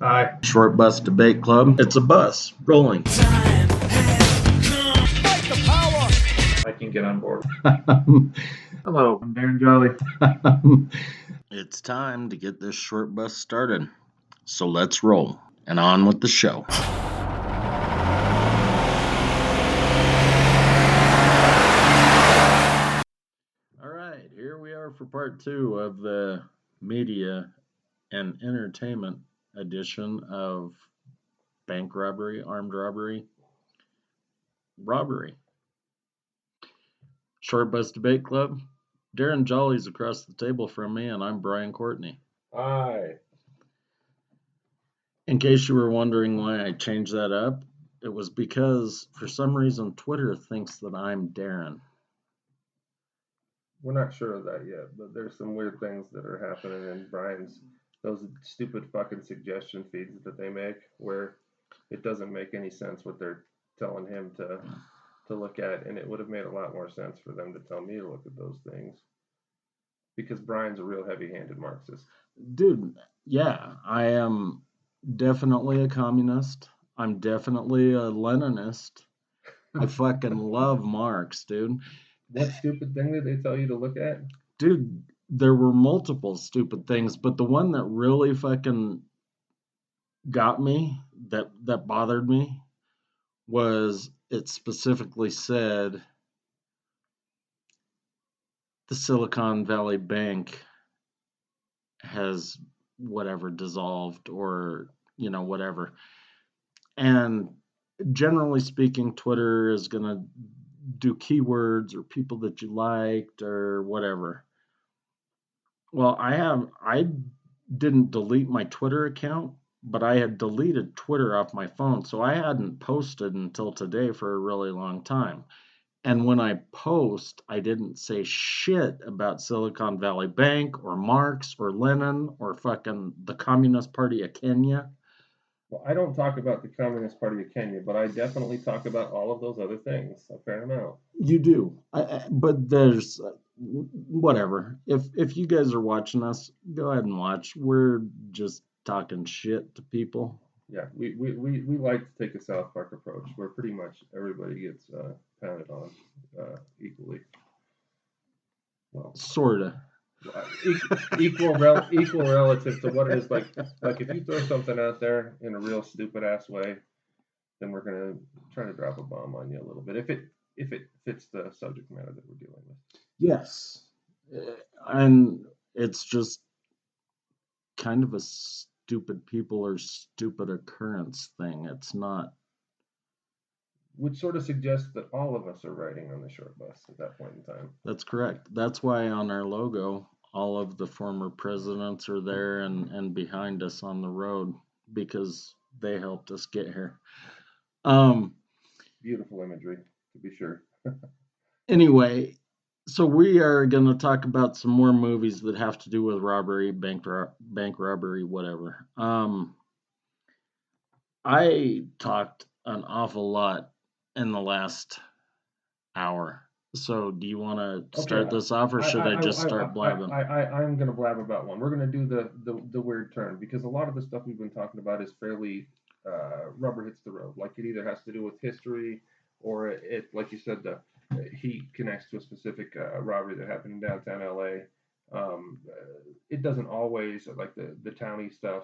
Hi. Short Bus Debate Club. It's a bus rolling. I can get on board. Hello, I'm Darren Jolly. It's time to get this short bus started. So let's roll and on with the show. All right, here we are for part 2 of the media and entertainment edition of bank robbery, armed robbery. Short Bus Debate Club. Darren Jolly's across the table from me, and I'm Brian Courtney. Hi. In case you were wondering why I changed that up, it was because for some reason Twitter thinks that I'm Darren. We're not sure of that yet, but there's some weird things that are happening in Brian's, those stupid fucking suggestion feeds that they make where it doesn't make any sense what they're telling him to look at, and it would have made a lot more sense for them to tell me to look at those things. Because Brian's a real heavy-handed Marxist. Dude, yeah, I am definitely a communist. I'm definitely a Leninist. I fucking love Marx, dude. What stupid thing did they tell you to look at? Dude, there were multiple stupid things, but the one that really fucking got me, that bothered me, was it specifically said the Silicon Valley Bank has whatever dissolved or, whatever. And generally speaking, Twitter is going to do keywords or people that you liked or whatever. Well, I didn't delete my Twitter account, but I had deleted Twitter off my phone, so I hadn't posted until today for a really long time. And when I post, I didn't say shit about Silicon Valley Bank or Marx or Lenin or fucking the Communist Party of Kenya. Well, I don't talk about the Communist Party of Kenya, but I definitely talk about all of those other things a fair amount. You do, but there's whatever. If you guys are watching us, go ahead and watch. We're just talking shit to people. Yeah, we like to take a South Park approach where pretty much everybody gets pounded on equally. Well, sorta. Equal relative to what it is. Like if you throw something out there in a real stupid ass way, then we're gonna try to drop a bomb on you a little bit if it fits the subject matter that we're dealing with. Yes, and it's just kind of a stupid people or stupid occurrence thing. It's not. Which sort of suggests that all of us are riding on the short bus at that point in time. That's correct. That's why on our logo, all of the former presidents are there and behind us on the road because they helped us get here. Beautiful imagery, to be sure. Anyway, so we are going to talk about some more movies that have to do with robbery, bank robbery, whatever. I talked an awful lot in the last hour. So do you want to start this off, or should I just start blabbing? I'm going to blab about one. We're going to do the weird turn, because a lot of the stuff we've been talking about is fairly rubber hits the road. Like, it either has to do with history, or it like you said, he connects to a specific robbery that happened in downtown LA. It doesn't always, like the towny stuff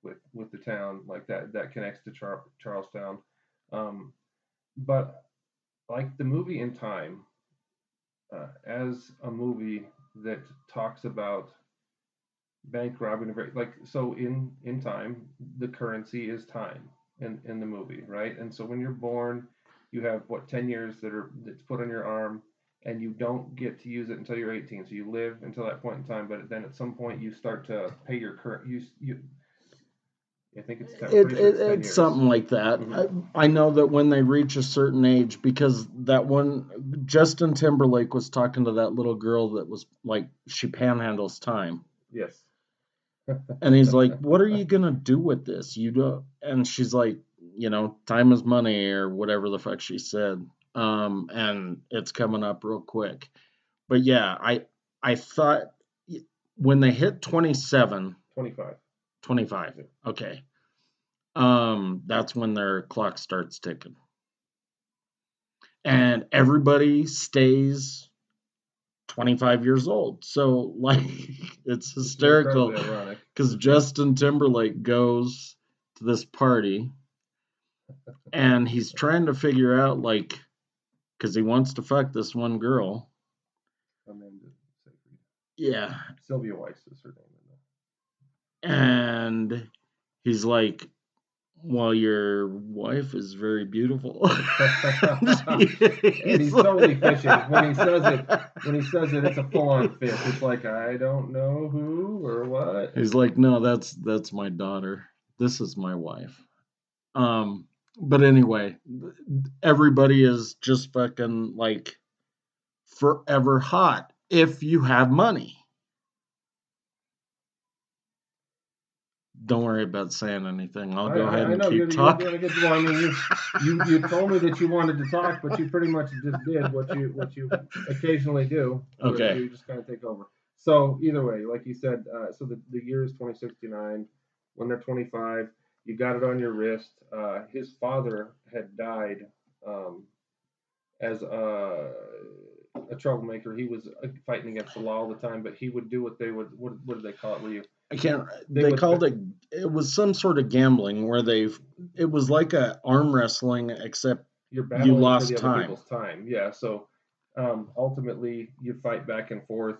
with the town, like that connects to Charlestown. But like the movie In Time, as a movie that talks about bank robbing, like, so in Time, the currency is time in the movie, right? And so when you're born, you have 10 years that's put on your arm, and you don't get to use it until you're 18. So you live until that point in time, but then at some point you start to pay your current you I think it's 10, it's something like that. Mm-hmm. I know that when they reach a certain age, because that one, Justin Timberlake was talking to that little girl that was like, she panhandles time. Yes. And he's like, what are you going to do with this? You don't. And she's like, time is money, or whatever the fuck she said. And it's coming up real quick. But yeah, I thought when they hit 25. Okay. that's when their clock starts ticking. And everybody stays 25 years old. So, like, it's hysterical incredibly ironic. because Justin Timberlake goes to this party and he's trying to figure out, like, because he wants to fuck this one girl. Amanda Seyfried. Yeah. Sylvia Weiss is her name. And he's like, well, your wife is very beautiful. And he's totally fishing. When he says it, it's a full-on fish. It's like, I don't know who or what. He's like, no, that's my daughter. This is my wife. But anyway, everybody is just fucking like forever hot if you have money. Don't worry about saying anything. I'll go ahead and keep talking. You're doing a good job. I mean, you told me that you wanted to talk, but you pretty much just did what you occasionally do. Okay. You just kind of take over. So either way, like you said, so the year is 2069. When they're 25, you got it on your wrist. His father had died as a troublemaker. He was fighting against the law all the time, but he would do what they would. What did they call it? Where you I can't. They called it. It was some sort of gambling where it was like a arm wrestling, except you're battling you lost for the time. other people's time. Yeah. So ultimately, you fight back and forth.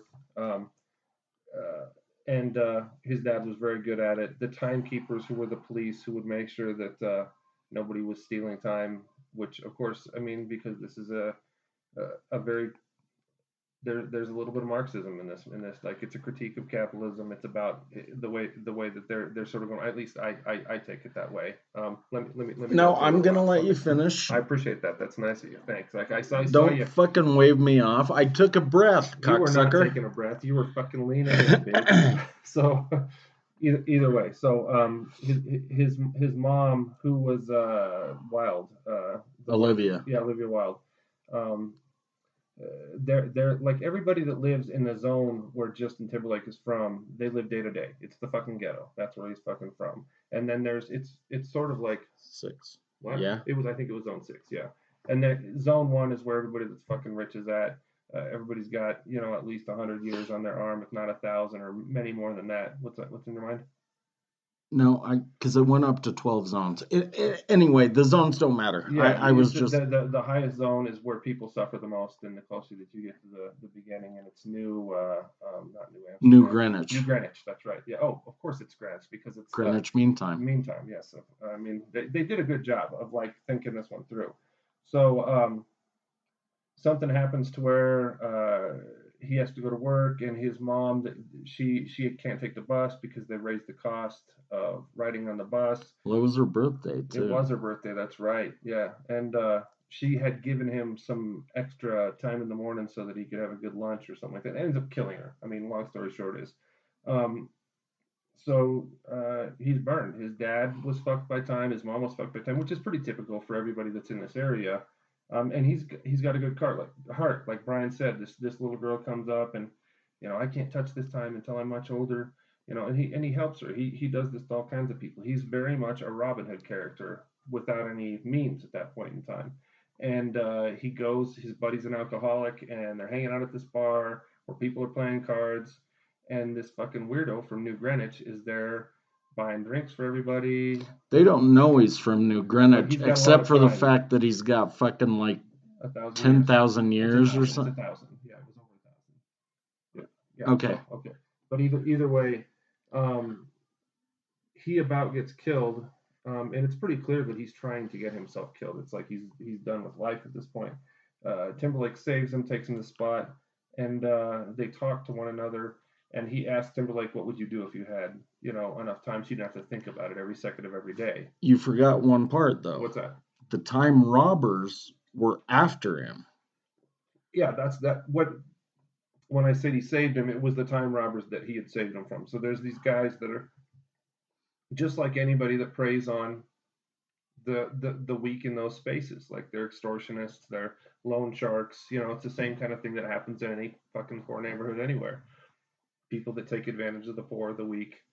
And his dad was very good at it. The timekeepers, who were the police, who would make sure that nobody was stealing time. Which, of course, I mean, because this is a very there's a little bit of Marxism in this. Like, it's a critique of capitalism. It's about the way that they're sort of going. At least I take it that way. Let me. No, I'm gonna let you finish. I appreciate that. That's nice of you. Thanks. Like, I saw Don't you. fucking wave me off. I took a breath, cocksucker. You were not taking a breath. You were fucking leaning in, bitch. So either way. So his mom, who was Wilde. Olivia. Olivia Wilde. They're like everybody that lives in the zone where Justin Timberlake is from. They live day to day. It's the fucking ghetto. That's where he's fucking from. And then it's sort of like 6. What? Yeah. I think it was zone 6. Yeah. And then zone 1 is where everybody that's fucking rich is at. Everybody's got at least 100 years on their arm, if not 1,000 or many more than that. What's in your mind? No, because it went up to 12 zones. Anyway, the zones don't matter. Yeah, I was just the highest zone is where people suffer the most, and the closer that you get to the beginning, and it's not New Amsterdam. New Greenwich. New Greenwich, that's right. Yeah. Oh, of course it's Greenwich because it's Greenwich Mean Time. Mean Time, yes. I mean, they did a good job of like thinking this one through. So something happens to where he has to go to work, and his mom, she can't take the bus because they raised the cost of riding on the bus. Well, it was her birthday too. It was her birthday. That's right. Yeah, and she had given him some extra time in the morning so that he could have a good lunch or something like that. It ends up killing her. I mean, long story short is, so he's burned. His dad was fucked by time. His mom was fucked by time, which is pretty typical for everybody that's in this area. And he's got a good heart. Like Brian said, this little girl comes up and, I can't touch this time until I'm much older. And he helps her. He does this to all kinds of people. He's very much a Robin Hood character without any means at that point in time. And he goes. His buddy's an alcoholic, and they're hanging out at this bar where people are playing cards. And this fucking weirdo from New Greenwich is there buying drinks for everybody. They don't know he's from New Greenwich, except for the fact that he's got fucking like 10,000 years or something. It's 1,000. Yeah, it was over 1,000. Yeah. Okay. So, okay. But either way, he about gets killed, and it's pretty clear that he's trying to get himself killed. It's like he's done with life at this point. Timberlake saves him, takes him to the spot, and they talk to one another. And he asked Timberlake, "What would you do if you had, enough time so you didn't have to think about it every second of every day?" You forgot one part, though. What's that? The time robbers were after him. Yeah, that's that. When I said he saved him, it was the time robbers that he had saved him from. So there's these guys that are just like anybody that preys on the weak in those spaces. Like, they're extortionists, they're loan sharks. It's the same kind of thing that happens in any fucking poor neighborhood anywhere. People that take advantage of the poor, the weak,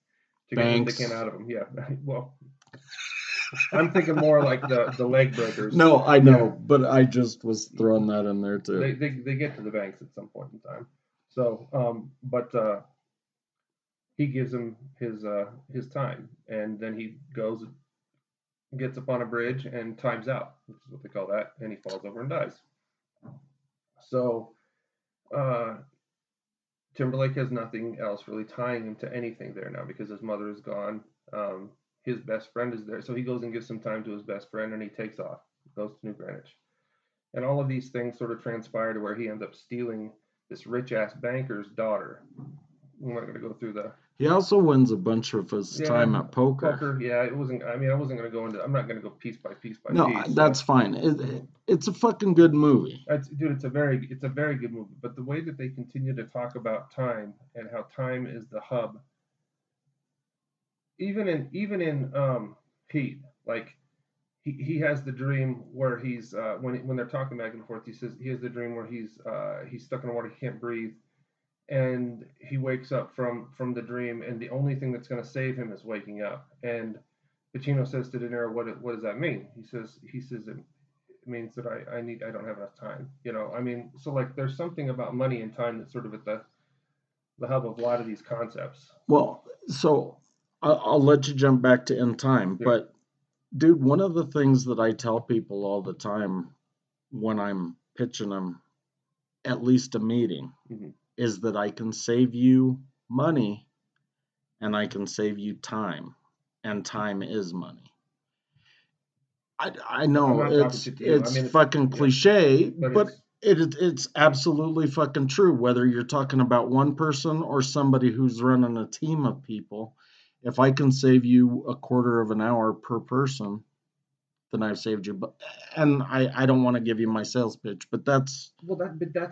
to get what they can out of them. Yeah, well, I'm thinking more like the leg breakers. No, I know, but I just was throwing that in there too. They get to the banks at some point in time. So, but he gives him his time, and then he goes, gets up on a bridge, and times out, which is what they call that, and he falls over and dies. So, uh, Timberlake has nothing else really tying him to anything there now because his mother is gone. His best friend is there, so he goes and gives some time to his best friend, and he takes off, goes to New Greenwich, and all of these things sort of transpire to where he ends up stealing this rich ass banker's daughter. We're not going to go through the. He also wins a bunch of his time at poker. Yeah, it wasn't. I mean, I wasn't going to go into. I'm not going to go piece by piece by No, piece. that's fine. It's a fucking good movie. Dude, it's a very good movie. But the way that they continue to talk about time and how time is the hub, even in Pete, like he has the dream where he's when they're talking back and forth, he says he has the dream where he's stuck in the water, he can't breathe, and he wakes up from the dream, and the only thing that's going to save him is waking up. And Pacino says to De Niro, "What does that mean?" He says it means that I don't have enough time. You know, I mean, so like there's something about money and time that's sort of at the hub of a lot of these concepts. Well, so I'll let you jump back to In Time, but dude, one of the things that I tell people all the time when I'm pitching them at least a meeting is that I can save you money and I can save you time, and time is money. I know it's fucking cliche, but it's absolutely fucking true. Whether you're talking about one person or somebody who's running a team of people, if I can save you a quarter of an hour per person, then I've saved you. And I don't want to give you my sales pitch, but that's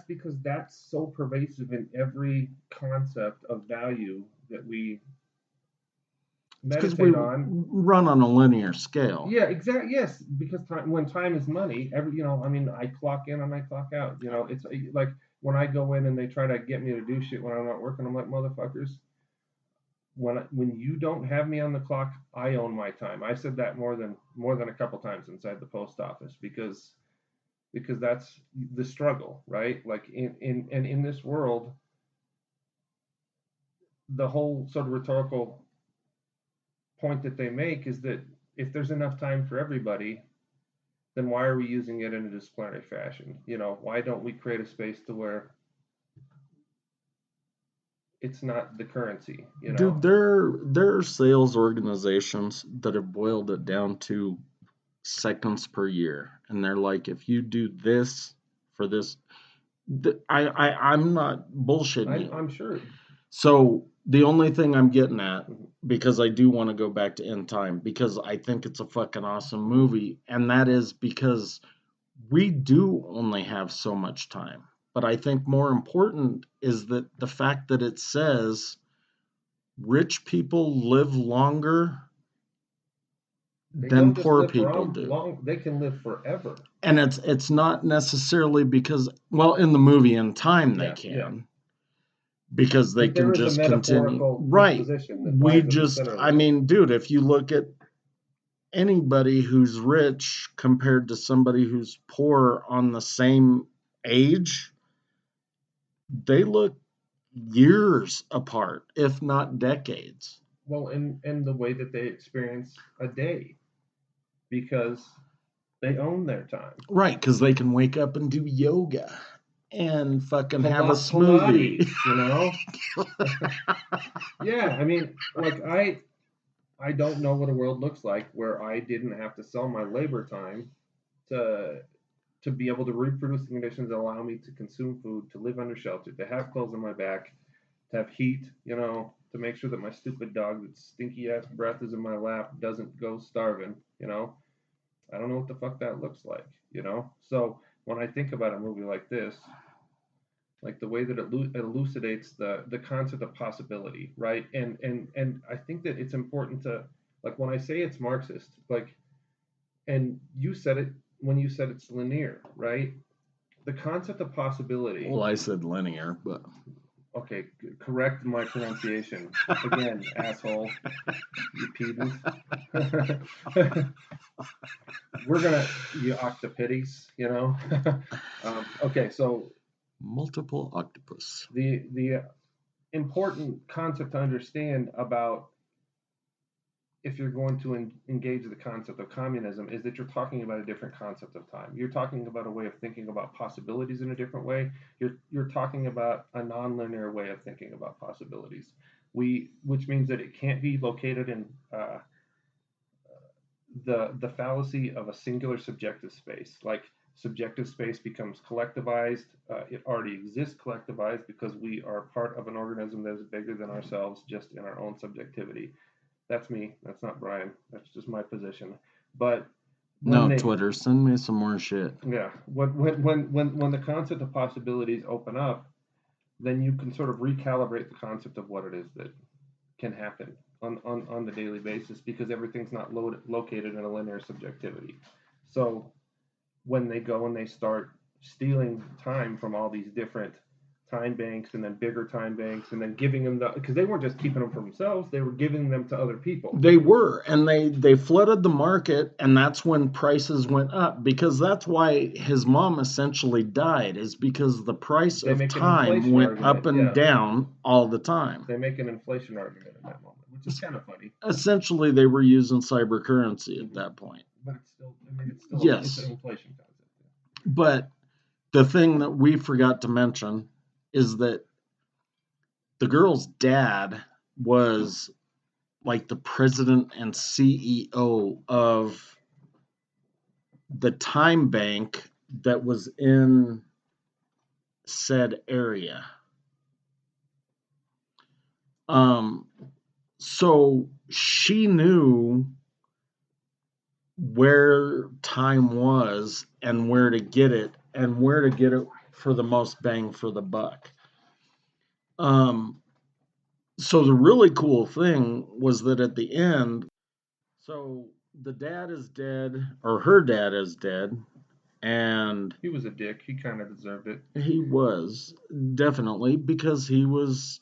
because that's so pervasive in every concept of value that we meditate on. Run on a linear scale. Yeah, exactly. Yes, because when time is money, I mean, I clock in and I clock out. You know, it's like when I go in and they try to get me to do shit when I'm not working, I'm like, motherfuckers, when you don't have me on the clock, I own my time. I said that more than a couple times inside the post office because that's the struggle, right? Like in this world, the whole sort of rhetorical point that they make is that if there's enough time for everybody, then why are we using it in a disciplinary fashion? You know, why don't we create a space to where it's not the currency, you know? Dude, there are sales organizations that have boiled it down to seconds per year, and they're like, if you do this for this, I'm not bullshitting you. I'm sure. So the only thing I'm getting at, because I do want to go back to In Time, because I think it's a fucking awesome movie, and that is because we do only have so much time. But I think more important is that the fact that it says rich people live longer than poor people do. They can live forever. And it's not necessarily because, well, in the movie In Time they can. Yeah. Because they can just continue. Right. I mean, dude, if you look at anybody who's rich compared to somebody who's poor on the same age, they look years apart, if not decades. Well, in the way that they experience a day, because they own their time. Right, because they can wake up and do yoga and fucking have a smoothie. Pilates, you know? Yeah, I mean, like I don't know what a world looks like where I didn't have to sell my labor time to be able to reproduce the conditions that allow me to consume food, to live under shelter, to have clothes on my back, to have heat, you know, to make sure that my stupid dog that stinky ass breath is in my lap doesn't go starving, you know. I don't know what the fuck that looks like, you know. So when I think about a movie like this, like the way that it elucidates the concept of possibility, right? And I think that it's important to, like, when I say it's Marxist, like, and you said it when you said it's linear, right? The concept of possibility. Well, I said linear, but Okay, correct my pronunciation again, asshole. You pedant. We're gonna you octopides, you know. Okay, so Multiple octopus. the important concept to understand about if you're going to engage the concept of communism is that you're talking about a different concept of time. You're talking about a way of thinking about possibilities in a different way. You're talking about a nonlinear way of thinking about possibilities. Which means that it can't be located in the fallacy of a singular subjective space. Like subjective space becomes collectivized. It already exists collectivized because we are part of an organism that is bigger than ourselves, just in our own subjectivity. That's me. That's not Brian. That's just my position. But when No, they, Twitter, send me some more shit. yeah, when the concept of possibilities open up, then you can sort of recalibrate the concept of what it is that can happen on the daily basis because everything's not located in a linear subjectivity. So when they go and they start stealing time from all these different time banks and then bigger time banks and then giving them because they weren't just keeping them for themselves, they were giving them to other people. They were, and they flooded the market, and that's when prices went up, because that's why his mom essentially died, is because the price They of make an time inflation went argument, up and yeah. down all the time. They make an inflation argument in that moment, which is kind of funny. Essentially, they were using cyber currency at that point. But it's still, I mean, it's still Yes. it's an inflation concept. But the thing that we forgot to mention is that the girl's dad was like the president and CEO of the time bank that was in said area. So she knew where time was and where to get it for the most bang for the buck. So the really cool thing was that at the end, so the dad is dead, or her dad is dead, and He was a dick. He kind of deserved it. he was, definitely, because he was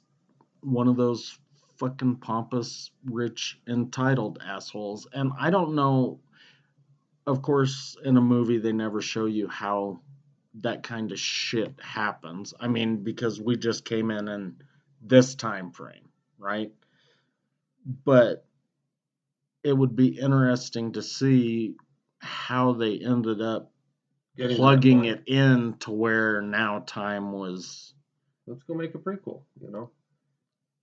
one of those fucking pompous, rich, entitled assholes. And I don't know, of course, in a movie, they never show you how that kind of shit happens. I mean, because we just came in this time frame, right? But it would be interesting to see how they ended up plugging it in to where now time was. Let's go make a prequel, you know.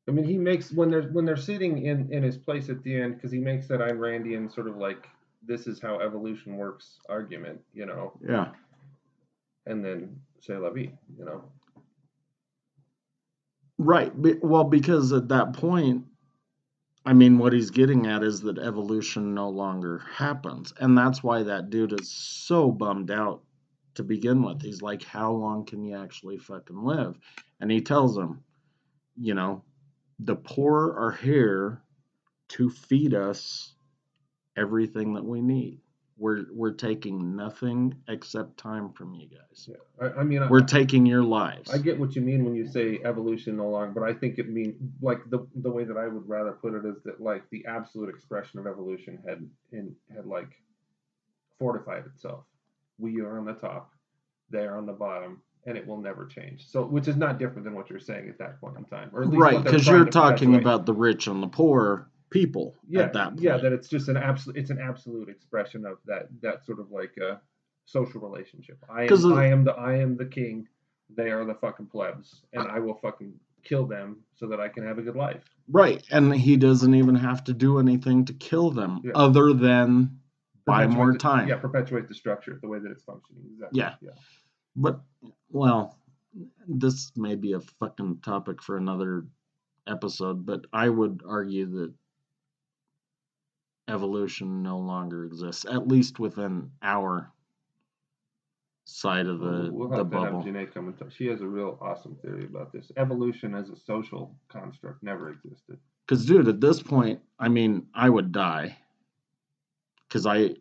I mean, he makes when they're sitting in his place at the end, because he makes that Ayn Randian sort of like this is how evolution works argument, you know. Yeah. And then c'est la vie, you know. Right. Well, because at that point, I mean, what he's getting at is that evolution no longer happens. And that's why that dude is so bummed out to begin with. He's like, how long can you actually fucking live? And he tells him, you know, the poor are here to feed us everything that we need. We're taking nothing except time from you guys. Yeah. I mean, we're taking your lives. I get what you mean when you say evolution no longer, but I think it means like the way that I would rather put it is that like the absolute expression of evolution had like fortified itself. We are on the top, they are on the bottom, and it will never change. So, which is not different than what you're saying at that point in time, or at least right? Because you're talking about the rich and the poor people at that point. Yeah, that it's just an absolute expression of that sort of like a social relationship. I am the king, they are the fucking plebs, and I will fucking kill them so that I can have a good life. Right, and he doesn't even have to do anything to kill them other than buy more time. Yeah, perpetuate the structure, the way that it's functioning. Exactly. Yeah. But, well, this may be a fucking topic for another episode, but I would argue that evolution no longer exists, at least within our side of the bubble. Janae come and talk. She has a real awesome theory about this. Evolution as a social construct never existed. Because, dude, at this point, I mean, I would die. Because I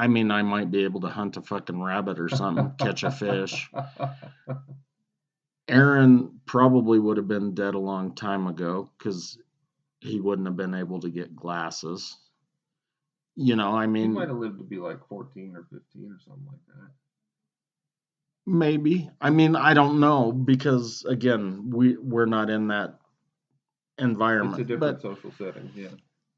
might be able to hunt a fucking rabbit or something, catch a fish. Aaron probably would have been dead a long time ago because he wouldn't have been able to get glasses. You know, I He might mean, have lived to be like 14 or 15 or something like that. maybe. I mean, I don't know because again, we're not in that It's a environment, different but social setting, yeah.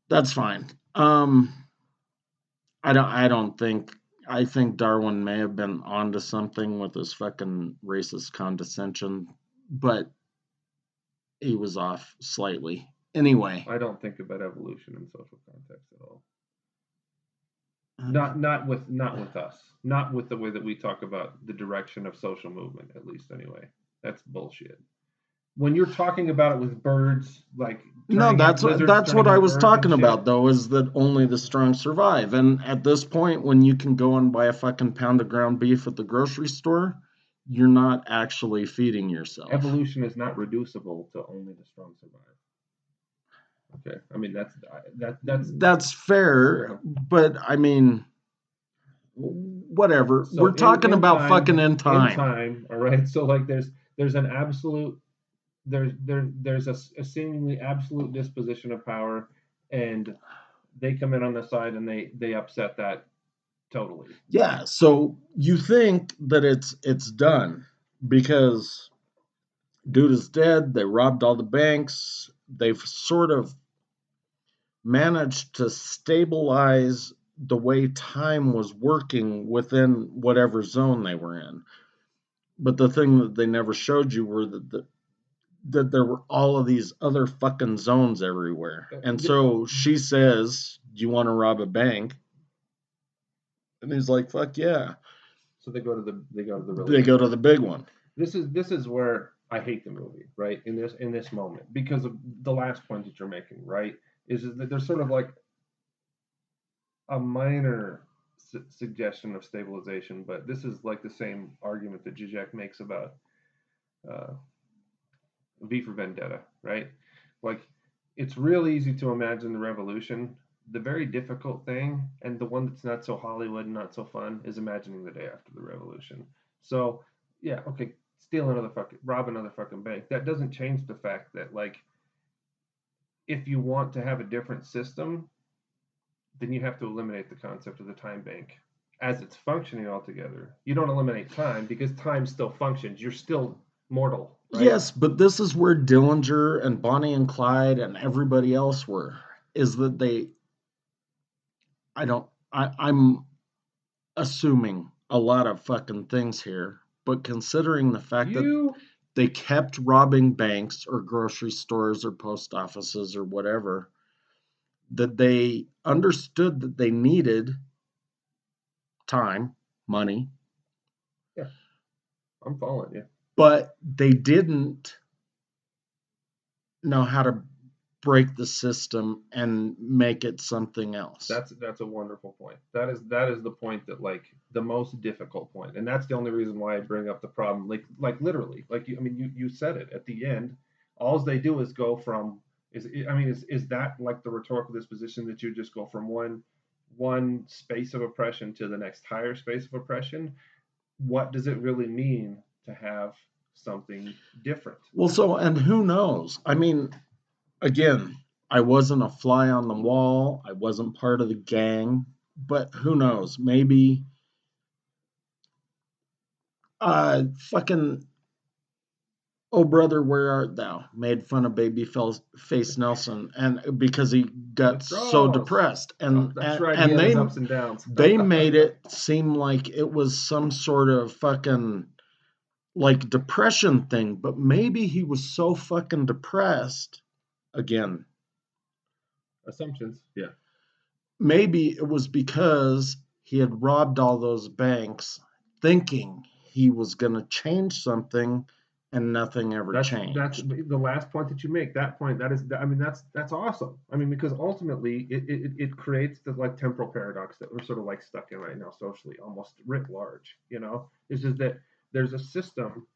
that's fine. I don't think. I think Darwin may have been onto something with his fucking racist condescension, but he was off slightly. Anyway, I don't think about evolution in social context at all. uh, Not with us. Not with the way that we talk about the direction of social movement, at least anyway. That's bullshit. When you're talking about it with birds, like no, lizards that's what turning I into was birds and talking shit. about though. Is that only the strong survive? And at this point, when you can go and buy a fucking pound of ground beef at the grocery store, you're not actually feeding yourself. Evolution is not reducible to only the strong survive. Okay, I mean that's That's fair, but I mean, whatever. so We're talking about fucking in time. time, all right. So like there's an absolute there's a seemingly absolute disposition of power, and they come in on the side and they upset that totally. Yeah, so you think that it's done because dude is dead, they robbed all the banks, they've sort of managed to stabilize the way time was working within whatever zone they were in. But the thing that they never showed you were that there were all of these other fucking zones everywhere. And so she says, "Do you want to rob a bank?" And he's like, "Fuck yeah." So they go to the really They big go to one. the big one. This is where I hate the movie, right? In this moment, because of the last point that you're making, right? Is that there's sort of like a minor suggestion of stabilization, but this is like the same argument that Zizek makes about uh, V for Vendetta, right? Like, it's real easy to imagine the revolution. The very difficult thing, and the one that's not so Hollywood and not so fun, is imagining the day after the revolution. So, yeah, okay, rob another fucking bank. That doesn't change the fact that, like, if you want to have a different system, then you have to eliminate the concept of the time bank as it's functioning altogether. You don't eliminate time because time still functions. You're still mortal, right? Yes, but this is where Dillinger and Bonnie and Clyde and everybody else were. Is that I don't, I'm assuming a lot of fucking things here, but considering the fact that You they kept robbing banks or grocery stores or post offices or whatever, that they understood that they needed time, money, Yeah, I'm following you. but they didn't know how to break the system and make it something else. That's a wonderful point. That is the point that like the most difficult point, and that's the only reason why I bring up the problem. Like literally, like you, I mean, you said it at the end. All they do is go from I mean, is that like the rhetorical disposition that you just go from one space of oppression to the next higher space of oppression? What does it really mean to have something different? Well, so, and who knows? I mean, again, I wasn't a fly on the wall, I wasn't part of the gang, but who knows? Maybe fucking Oh Brother Where Art Thou made fun of Babyface Nelson and because he got so Withdrawals. depressed Oh, and that's and, right. He and had his they ups and downs. they made it seem like it was some sort of fucking like depression thing, but maybe he was so fucking depressed again. Assumptions. Yeah. Maybe it was because he had robbed all those banks thinking he was going to change something and nothing ever That's changed. the last point that you make. That point, that is, I mean, that's awesome. I mean, because ultimately it creates the like temporal paradox that we're sort of like stuck in right now socially, almost writ large. You know, it's just that there's a system.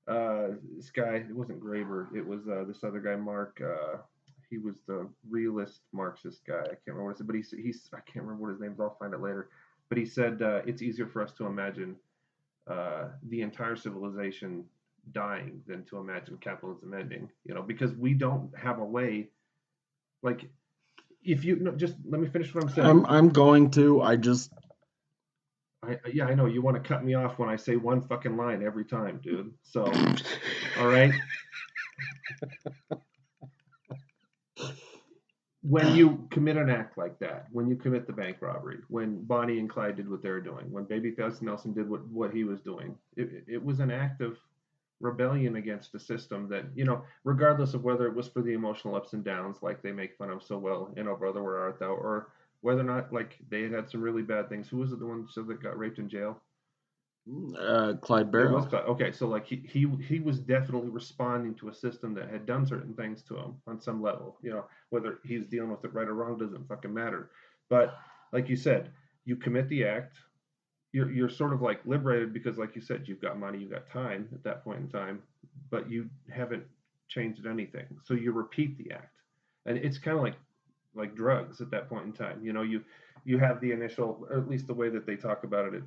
This guy, it wasn't Graeber, it was this other guy, Mark. He was the realist Marxist guy. I can't remember what it said, but he's I can't remember what his name is. I'll find it later. But he said it's easier for us to imagine the entire civilization dying than to imagine capitalism ending, because we don't have a way, like, if you no, just let me finish what I'm saying. I'm going to. I just Yeah, I know you want to cut me off when I say one fucking line every time, dude. So, all right. When you commit an act like that, when you commit the bank robbery, when Bonnie and Clyde did what they were doing, when Babyface Nelson did what he was doing, it was an act of rebellion against the system that, regardless of whether it was for the emotional ups and downs, like they make fun of so well in Oh Brother Where Art Thou, or whether or not, like, they had some really bad things. Who was it, the one that got raped in jail? Clyde It was Barrow. Clyde. Okay, so like he was definitely responding to a system that had done certain things to him on some level. Whether he's dealing with it right or wrong doesn't fucking matter. But like you said, you commit the act, you're sort of like liberated because, like you said, you've got money, you've got time at that point in time, but you haven't changed anything. So you repeat the act, and it's kind of like drugs at that point in time. You have the initial, or at least the way that they talk about it at,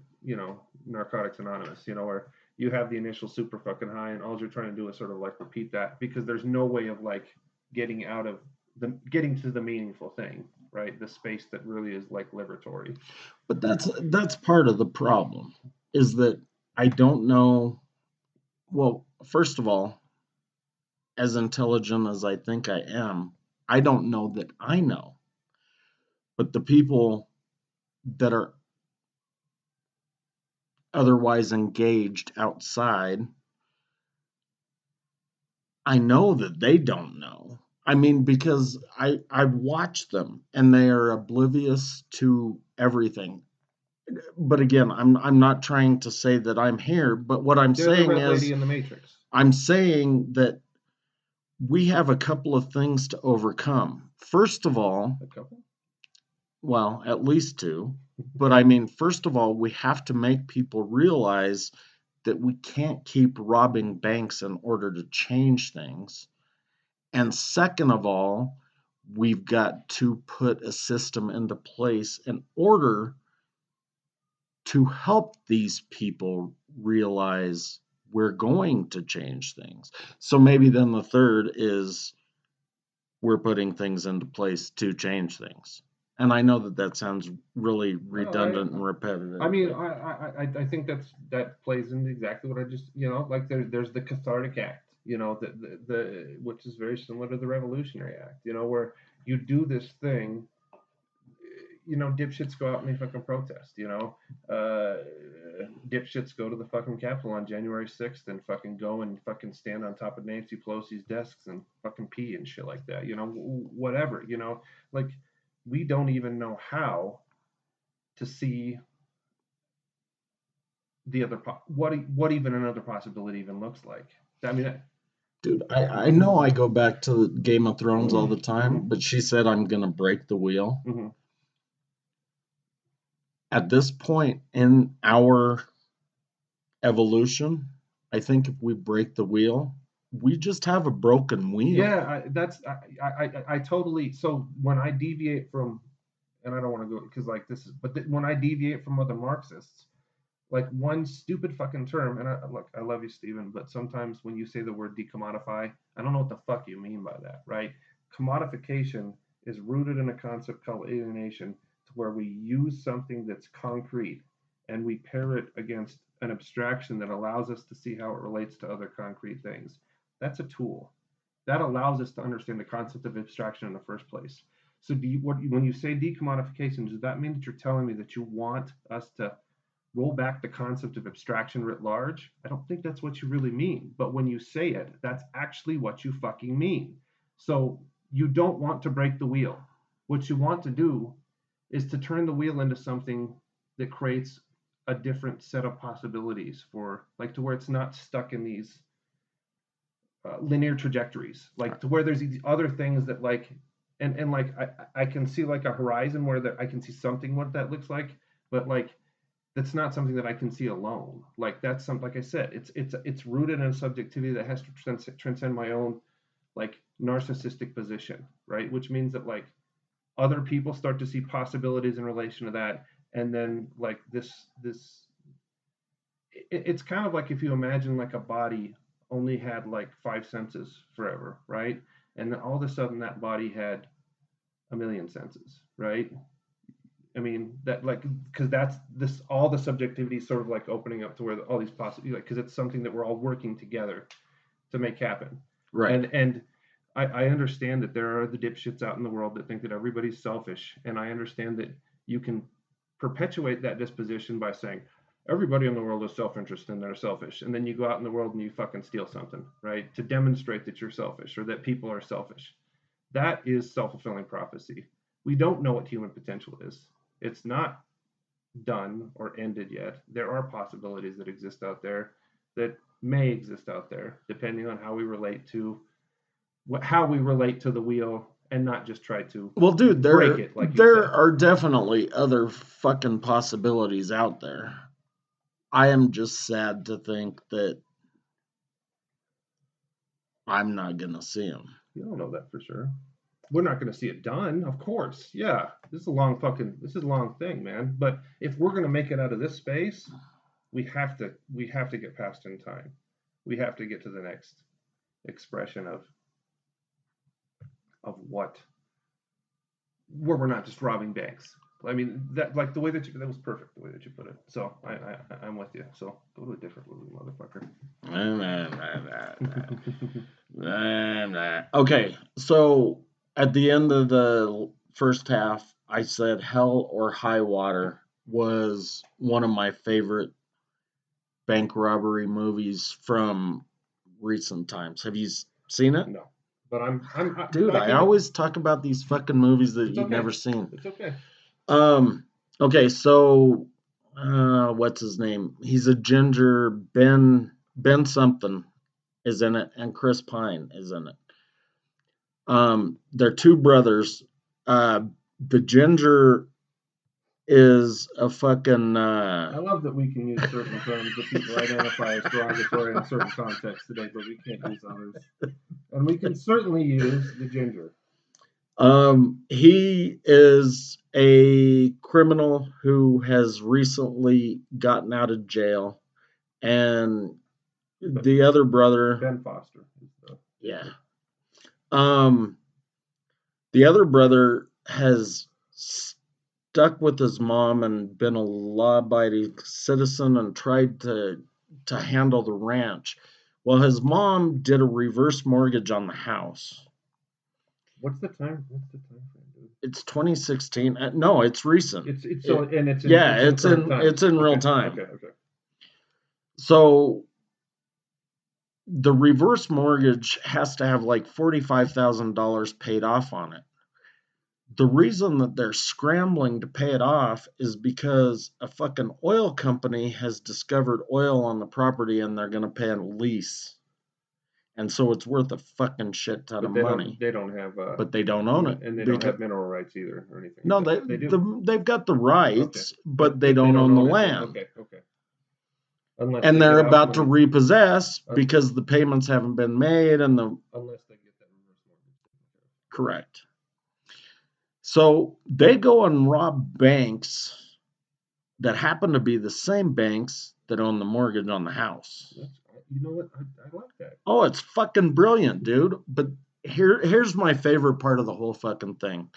Narcotics Anonymous, where you have the initial super fucking high, and all you're trying to do is sort of like repeat that, because there's no way of like getting to the meaningful thing, right? The space that really is like liberatory. But that's part of the problem, is that I don't know. Well, first of all, as intelligent as I think I am, I don't know that I know. But the people that are otherwise engaged outside, I know that they don't know. I mean, because I watch them and they are oblivious to everything. But again, I'm not trying to say that I'm here, but what I'm They're the saying red lady is in the Matrix. I'm saying that we have a couple of things to overcome. First of all, A couple. well, at least two. But I mean, first of all, we have to make people realize that we can't keep robbing banks in order to change things. And second of all, we've got to put a system into place in order to help these people realize we're going to change things. So maybe then the third is we're putting things into place to change things. And I know that that sounds really No, redundant and repetitive. I mean, but- I think that plays into exactly what I just, like there's the cathartic act, the which is very similar to the Revolutionary Act, where you do this thing, dipshits go out and they fucking protest, dipshits go to the fucking Capitol on January 6th and fucking go and fucking stand on top of Nancy Pelosi's desks and fucking pee and shit like that, whatever, like we don't even know how to see the other what even another possibility even looks like. I mean, Dude, I know I go back to Game of Thrones all the time, mhm, but she said I'm going to break the wheel. mhm. At this point in our evolution, I think if we break the wheel, we just have a broken wheel. Yeah, I totally. So when I deviate from, and I don't want to go because like this is, but when I deviate from other Marxists, like one stupid fucking term, and look, I love you, Stephen, but sometimes when you say the word decommodify, I don't know what the fuck you mean by that, right? Commodification is rooted in a concept called alienation, to where we use something that's concrete and we pair it against an abstraction that allows us to see how it relates to other concrete things. That's a tool that allows us to understand the concept of abstraction in the first place. So, when you say decommodification, does that mean that you're telling me that you want us to roll back the concept of abstraction writ large? I don't think that's what you really mean. But when you say it, that's actually what you fucking mean. So you don't want to break the wheel. What you want to do is to turn the wheel into something that creates a different set of possibilities, for like, to where it's not stuck in these linear trajectories, like to where there's these other things that like, and like I can see like a horizon where I can see something what that looks like, but like that's not something that I can see alone. Like that's something, like I said, it's rooted in a subjectivity that has to transcend my own like narcissistic position, right? Which means that like other people start to see possibilities in relation to that, and then like this it's kind of like if you imagine like a body only had like 5 senses forever, right? And then all of a sudden that body had a million senses, right? I mean that like because that's this all the subjectivity is sort of like opening up to where all these possibilities like because it's something that we're all working together to make happen. Right. And I understand that there are the dipshits out in the world that think that everybody's selfish, and I understand that you can perpetuate that disposition by saying everybody in the world is self-interested and they're selfish, and then you go out in the world and you fucking steal something, right? To demonstrate that you're selfish or that people are selfish. That is self-fulfilling prophecy. We don't know what human potential is. It's not done or ended yet. There are possibilities that exist out there that may exist out there, depending on how we relate to the wheel, and not just try to Well, dude, break it, like you there said. are definitely other fucking possibilities out there. I am just sad to think that I'm not gonna see them. You don't know that for sure. We're not going to see it done, of course. Yeah, this is a long thing, man. But if we're going to make it out of this space, we have to get past in time. We have to get to the next expression of what where we're not just robbing banks. I mean that like the way that was perfect the way that you put it. So I'm with you. So go to a different movie, motherfucker. Okay, so at the end of the first half, I said Hell or High Water was one of my favorite bank robbery movies from recent times. Have you seen it? No, but Dude, I always talk about these fucking movies that you've never seen. It's okay. Okay, so what's his name? He's a ginger. Ben something is in it, and Chris Pine is in it. They're two brothers. The ginger is a fucking. I love that we can use certain terms that people identify as derogatory in certain contexts today, but we can't use others. And we can certainly use the ginger. He is a criminal who has recently gotten out of jail, and the other brother, Ben Foster. Yeah. The other brother has stuck with his mom and been a law-abiding citizen and tried to handle the ranch. Well, his mom did a reverse mortgage on the house. What's the time frame, dude? It's 2016. No, it's recent. It's in real time. Okay. So the reverse mortgage has to have like $45,000 paid off on it. The reason that they're scrambling to pay it off is because a fucking oil company has discovered oil on the property and they're going to pay a lease. And so it's worth a fucking shit ton of money. They don't have. But they don't own it. And they don't have mineral rights either or anything. No, they do. They've got the rights, but they don't own the land. Okay. And they're about to repossess because the payments haven't been made and unless they get that reverse mortgage. Correct. So they go and rob banks that happen to be the same banks that own the mortgage on the house. You know what? I like that. Oh, it's fucking brilliant, dude. But here's my favorite part of the whole fucking thing.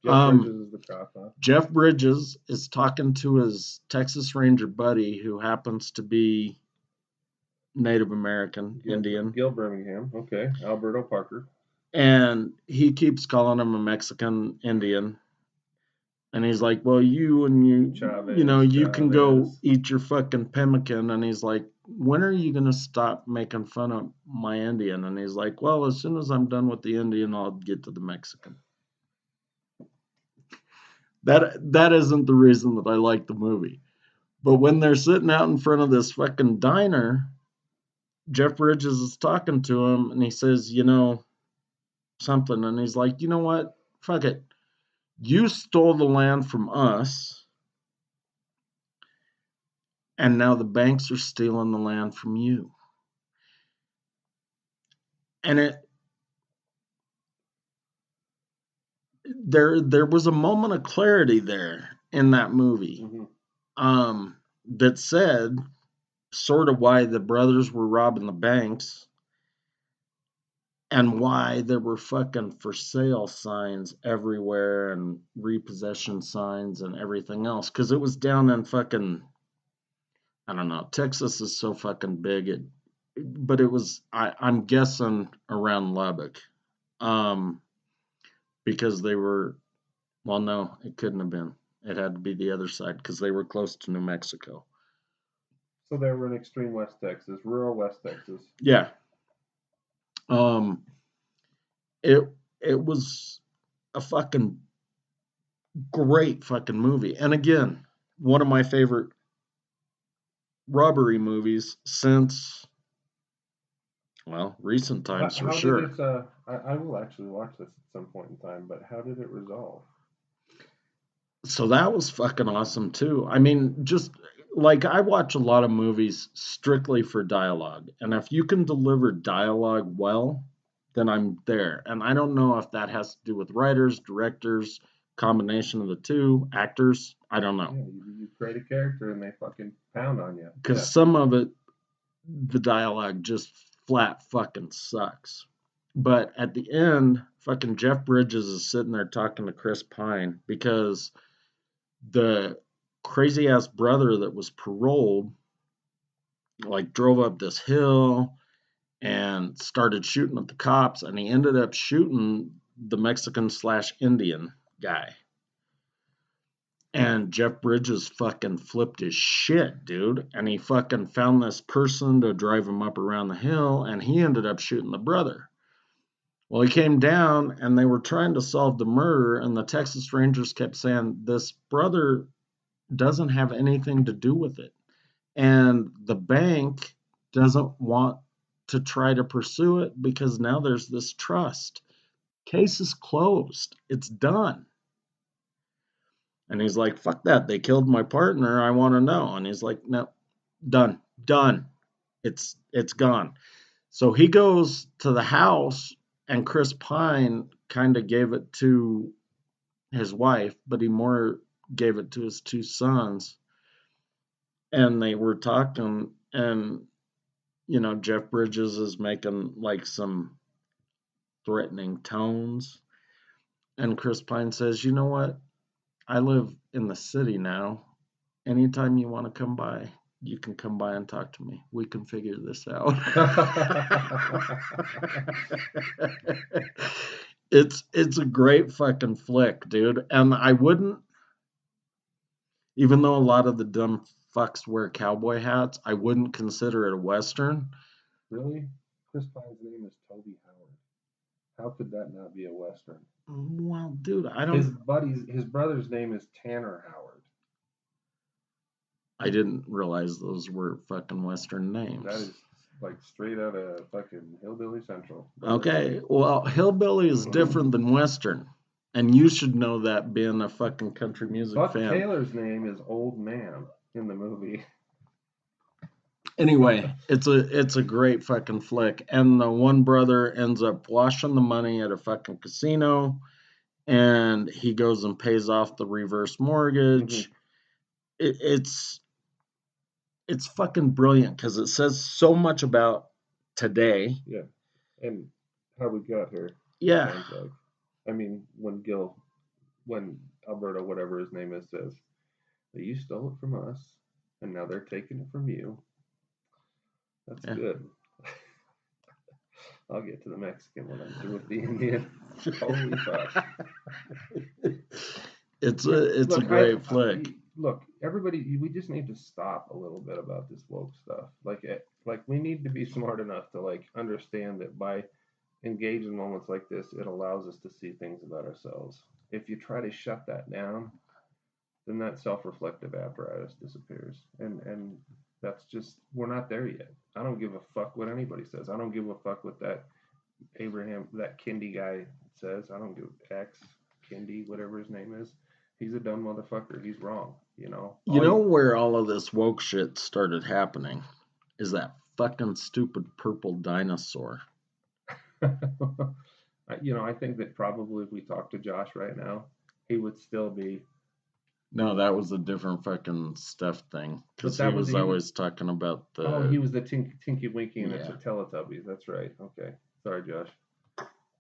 Jeff Bridges is the cop, huh? Jeff Bridges is talking to his Texas Ranger buddy who happens to be Native American, Indian. Gil Birmingham, okay. Alberto Parker. And he keeps calling him a Mexican Indian. And he's like, well, you can go eat your fucking pemmican. And he's like, when are you going to stop making fun of my Indian? And he's like, well, as soon as I'm done with the Indian, I'll get to the Mexican. That isn't the reason that I like the movie. But when they're sitting out in front of this fucking diner, Jeff Bridges is talking to him and he says, something. And he's like, you know what? Fuck it. You stole the land from us. And now the banks are stealing the land from you. And there was a moment of clarity there in that movie. Mm-hmm. That said sort of why the brothers were robbing the banks and why there were fucking for sale signs everywhere and repossession signs and everything else. Because it was down in fucking, I don't know, Texas is so fucking big. But it was, I'm guessing around Lubbock. Because they were, well, no, it couldn't have been. It had to be the other side because they were close to New Mexico. So they were in extreme West Texas, rural West Texas. Yeah. It was a fucking great fucking movie. And again, one of my favorite robbery movies since, well, recent times for sure. Did it, I will actually watch this at some point in time, but how did it resolve? So that was fucking awesome too. I mean, just like I watch a lot of movies strictly for dialogue. And if you can deliver dialogue well, then I'm there. And I don't know if that has to do with writers, directors, combination of the two, actors. I don't know. Yeah, you create a character and they fucking pound on you. Because some of it, the dialogue just flat fucking sucks. But at the end, fucking Jeff Bridges is sitting there talking to Chris Pine because the crazy ass brother that was paroled like drove up this hill and started shooting at the cops, and he ended up shooting the Mexican/Indian guy. And Jeff Bridges fucking flipped his shit, dude. And he fucking found this person to drive him up around the hill, and he ended up shooting the brother. Well, he came down, and they were trying to solve the murder, and the Texas Rangers kept saying, this brother doesn't have anything to do with it. And the bank doesn't want to try to pursue it because now there's this trust. Case is closed. It's done. And he's like, fuck that. They killed my partner. I want to know. And he's like, no, done. It's gone. So he goes to the house, and Chris Pine kind of gave it to his wife, but he more gave it to his two sons. And they were talking, and Jeff Bridges is making like some threatening tones. And Chris Pine says, you know what? I live in the city now. Anytime you want to come by, you can come by and talk to me. We can figure this out. It's a great fucking flick, dude. And I wouldn't, even though a lot of the dumb fucks wear cowboy hats, I wouldn't consider it a Western. Really? Chris Pine's name is Toby Howard. How could that not be a Western? Well, dude, I don't. His brother's name is Tanner Howard. I didn't realize those were fucking Western names. That is like straight out of fucking Hillbilly Central. Okay, well, Hillbilly is different than Western. And you should know that being a fucking country music Buck fan. Taylor's name is Old Man in the movie. Anyway, it's a great fucking flick. And the one brother ends up washing the money at a fucking casino, and he goes and pays off the reverse mortgage. It's fucking brilliant because it says so much about today. Yeah, and how we got here. Yeah. Like. I mean, when Alberto, whatever his name is, says that you stole it from us, and now they're taking it from you. That's good. I'll get to the Mexican when I'm through with the Indian. Holy fuck! It's a great flick. Look, everybody, we just need to stop a little bit about this woke stuff. Like we need to be smart enough to like understand that by engage in moments like this, it allows us to see things about ourselves. If you try to shut that down, then that self-reflective apparatus disappears, and that's just, we're not there yet. I don't give a fuck what anybody says. I don't give a fuck what that Kindy guy says. I don't give X Kindy, whatever his name is. He's a dumb motherfucker. He's wrong. You know where all of this woke shit started happening is that fucking stupid purple dinosaur. I think that probably if we talked to Josh right now, he would still be. No, that was a different fucking stuff thing. Because he was always talking about the. Oh, he was the Tinky Winky and the Teletubbies. That's right. Okay. Sorry, Josh.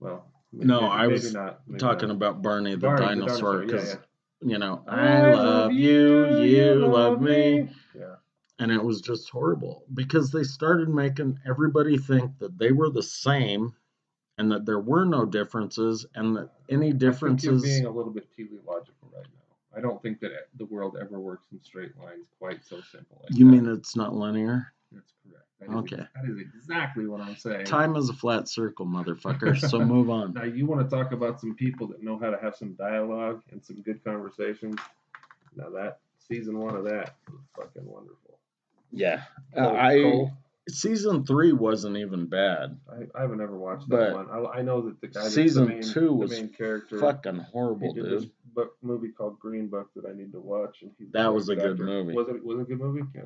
Well, No, I maybe was not. Maybe talking not. about Barney the Barney the dinosaur dinosaur. Yeah, because, yeah. I love you, you love me. Yeah. And it was just horrible because they started making everybody think that they were the same and that there were no differences and that any I think differences. you're being a little bit too logical right now. I don't think that the world ever works in straight lines quite so simple like You that. mean it's not linear? That's correct. Okay. That is exactly what I'm saying. Time is a flat circle, motherfucker. So move on. Now, you want to talk about some people that know how to have some dialogue and some good conversations? Now, that season 1 of that was fucking wonderful. Yeah. Cole? Season 3 wasn't even bad. I haven't ever watched that one. I know that the guy that's season 2 was the main character, fucking horrible, he did dude. this movie called Green Book that I need to watch, and that was a good movie. Was it a good movie? Yeah.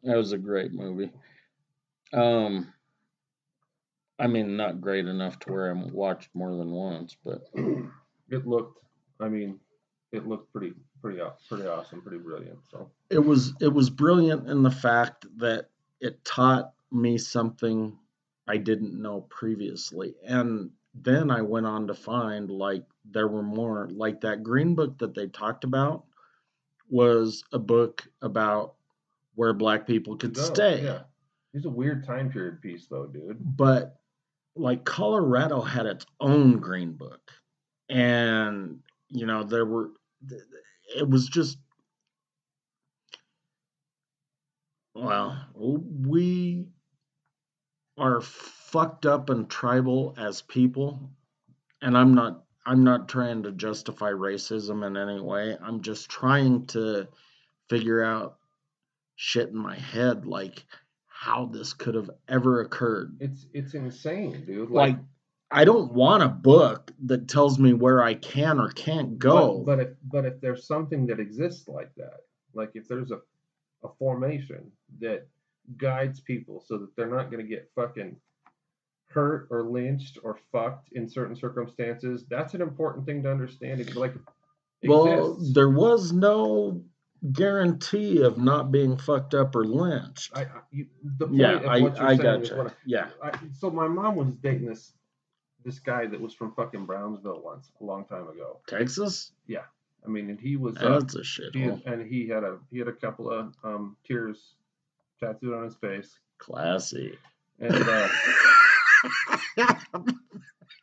That was a great movie. I mean, not great enough to where I watched more than once, but it looked pretty awesome, pretty brilliant. So it was brilliant in the fact that it taught me something I didn't know previously, and then I went on to find like there were more, like that Green Book that they talked about was a book about where black people could stay. Yeah, it's a weird time period piece though, dude. But like Colorado had its own Green Book, and it was just, well, we are fucked up and tribal as people, and I'm not trying to justify racism in any way. I'm just trying to figure out shit in my head, like how this could have ever occurred. It's insane, dude. Like I don't want a book that tells me where I can or can't go. But if there's something that exists like that, like if there's a formation that guides people so that they're not going to get fucking hurt or lynched or fucked in certain circumstances, that's an important thing to understand. Like, well, there was no guarantee of not being fucked up or lynched. The point of what you're saying is what. Yeah. So my mom was dating this guy that was from fucking Brownsville once, a long time ago. Texas? Yeah. I mean, and he was. That's a shithole. And he had a couple of tears tattooed on his face. Classy. And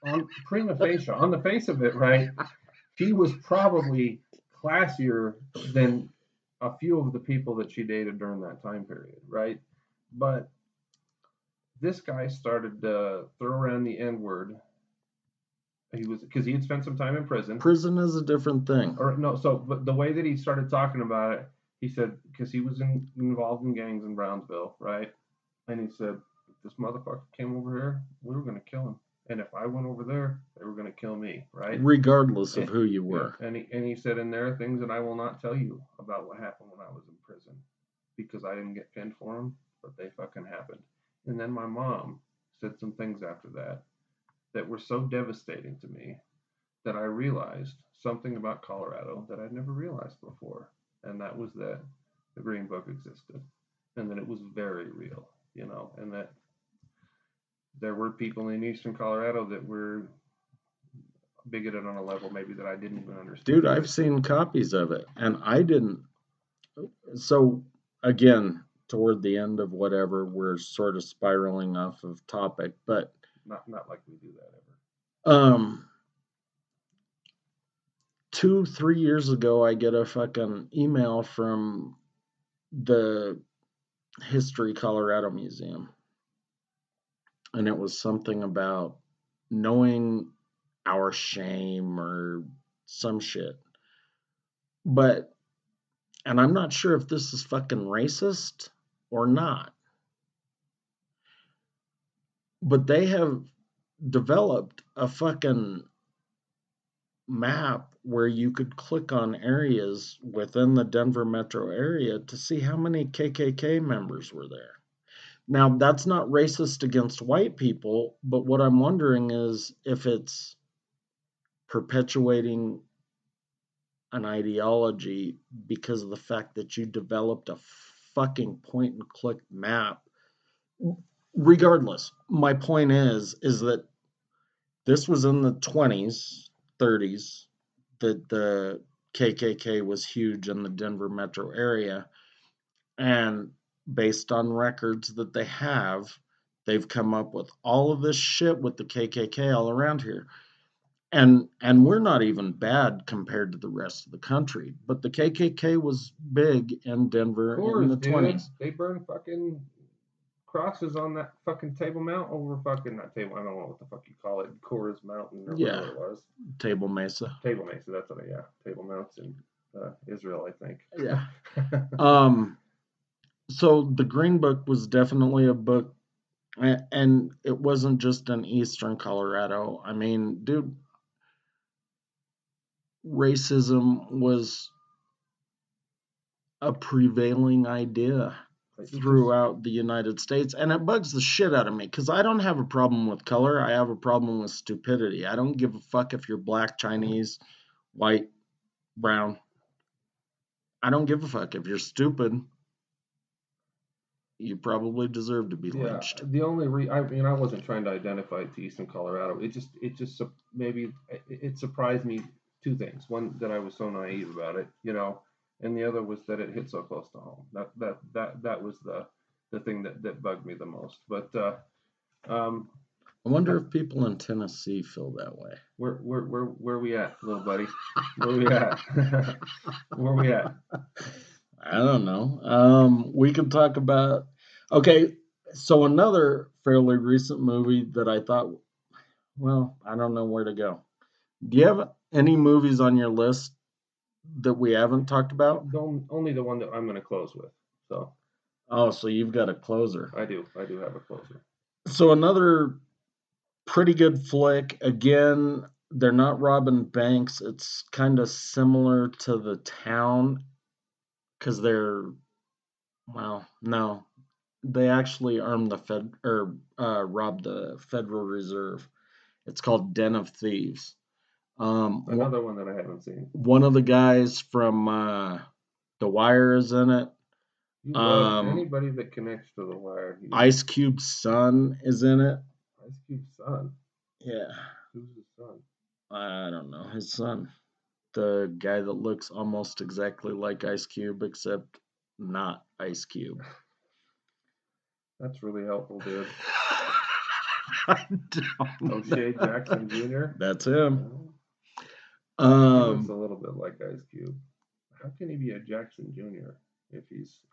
on the face of it, right? He was probably classier than a few of the people that she dated during that time period, right? But this guy started to throw around the N-word. Because he had spent some time in prison. Prison is a different thing. But the way that he started talking about it, he said, because he was involved in gangs in Brownsville, right? And he said, if this motherfucker came over here, we were going to kill him. And if I went over there, they were going to kill me, right? Regardless of who you were. Yeah. And he said, and there are things that I will not tell you about what happened when I was in prison. Because I didn't get pinned for them, but they fucking happened. And then my mom said some things after that were so devastating to me that I realized something about Colorado that I'd never realized before. And that was that the Green Book existed. And that it was very real, and that there were people in eastern Colorado that were bigoted on a level maybe that I didn't even understand. Dude, I've seen copies of it, and I didn't. So, again, toward the end of whatever, we're sort of spiraling off of topic, but not like we do that ever. 2-3 years ago, I get a fucking email from the History Colorado Museum, and it was something about knowing our shame or some shit. And I'm not sure if this is fucking racist or not, but they have developed a fucking map where you could click on areas within the Denver metro area to see how many KKK members were there. Now, that's not racist against white people, but what I'm wondering is if it's perpetuating an ideology because of the fact that you developed a fucking point and click map. Regardless, my point is that This was in the 20s, 30s, that the KKK was huge in the Denver metro area. And based on records that they have, they've come up with all of this shit with the KKK all around here. And we're not even bad compared to the rest of the country. But the KKK was big in Denver in the 20s. They burned fucking crosses on that fucking Table Mount over fucking not Table. I don't know what the fuck you call it, Coors Mountain or whatever it was. Table Mesa. Table Mesa. That's what. Yeah, Table Mounts in Israel, I think. Yeah. So the Green Book was definitely a book, and it wasn't just in eastern Colorado. I mean, dude, racism was a prevailing idea throughout the United States, and it bugs the shit out of me because I don't have a problem with color. I have a problem with stupidity. I don't give a fuck if you're black, Chinese, white, brown. I don't give a fuck. If you're stupid, you probably deserve to be lynched. The only I mean, I wasn't trying to identify it to Eastern Colorado. It just maybe it surprised me two things. One, that I was so naive about it, and the other was that it hit so close to home. That was the thing that bugged me the most. But I wonder if people in Tennessee feel that way. Where we at, little buddy? Where we at? Where we at? I don't know. We can talk about. Okay, so another fairly recent movie that I thought, well, I don't know where to go. Do you have any movies on your list that we haven't talked about? Only the one that I'm going to close with. So. Oh, so you've got a closer. I do have a closer. So another pretty good flick. Again, they're not robbing banks. It's kind of similar to The Town because no, they actually rob the Federal Reserve. It's called Den of Thieves. Another one that I haven't seen. One of the guys from The Wire is in it. You love anybody that connects to The Wire. Ice Cube's son is in it. Ice Cube's son? Yeah. Who's his son? I don't know. His son. The guy that looks almost exactly like Ice Cube, except not Ice Cube. That's really helpful, dude. I don't O'Shea Jackson Jr.? That's him. He looks a little bit like Ice Cube. How can he be a Jackson Jr.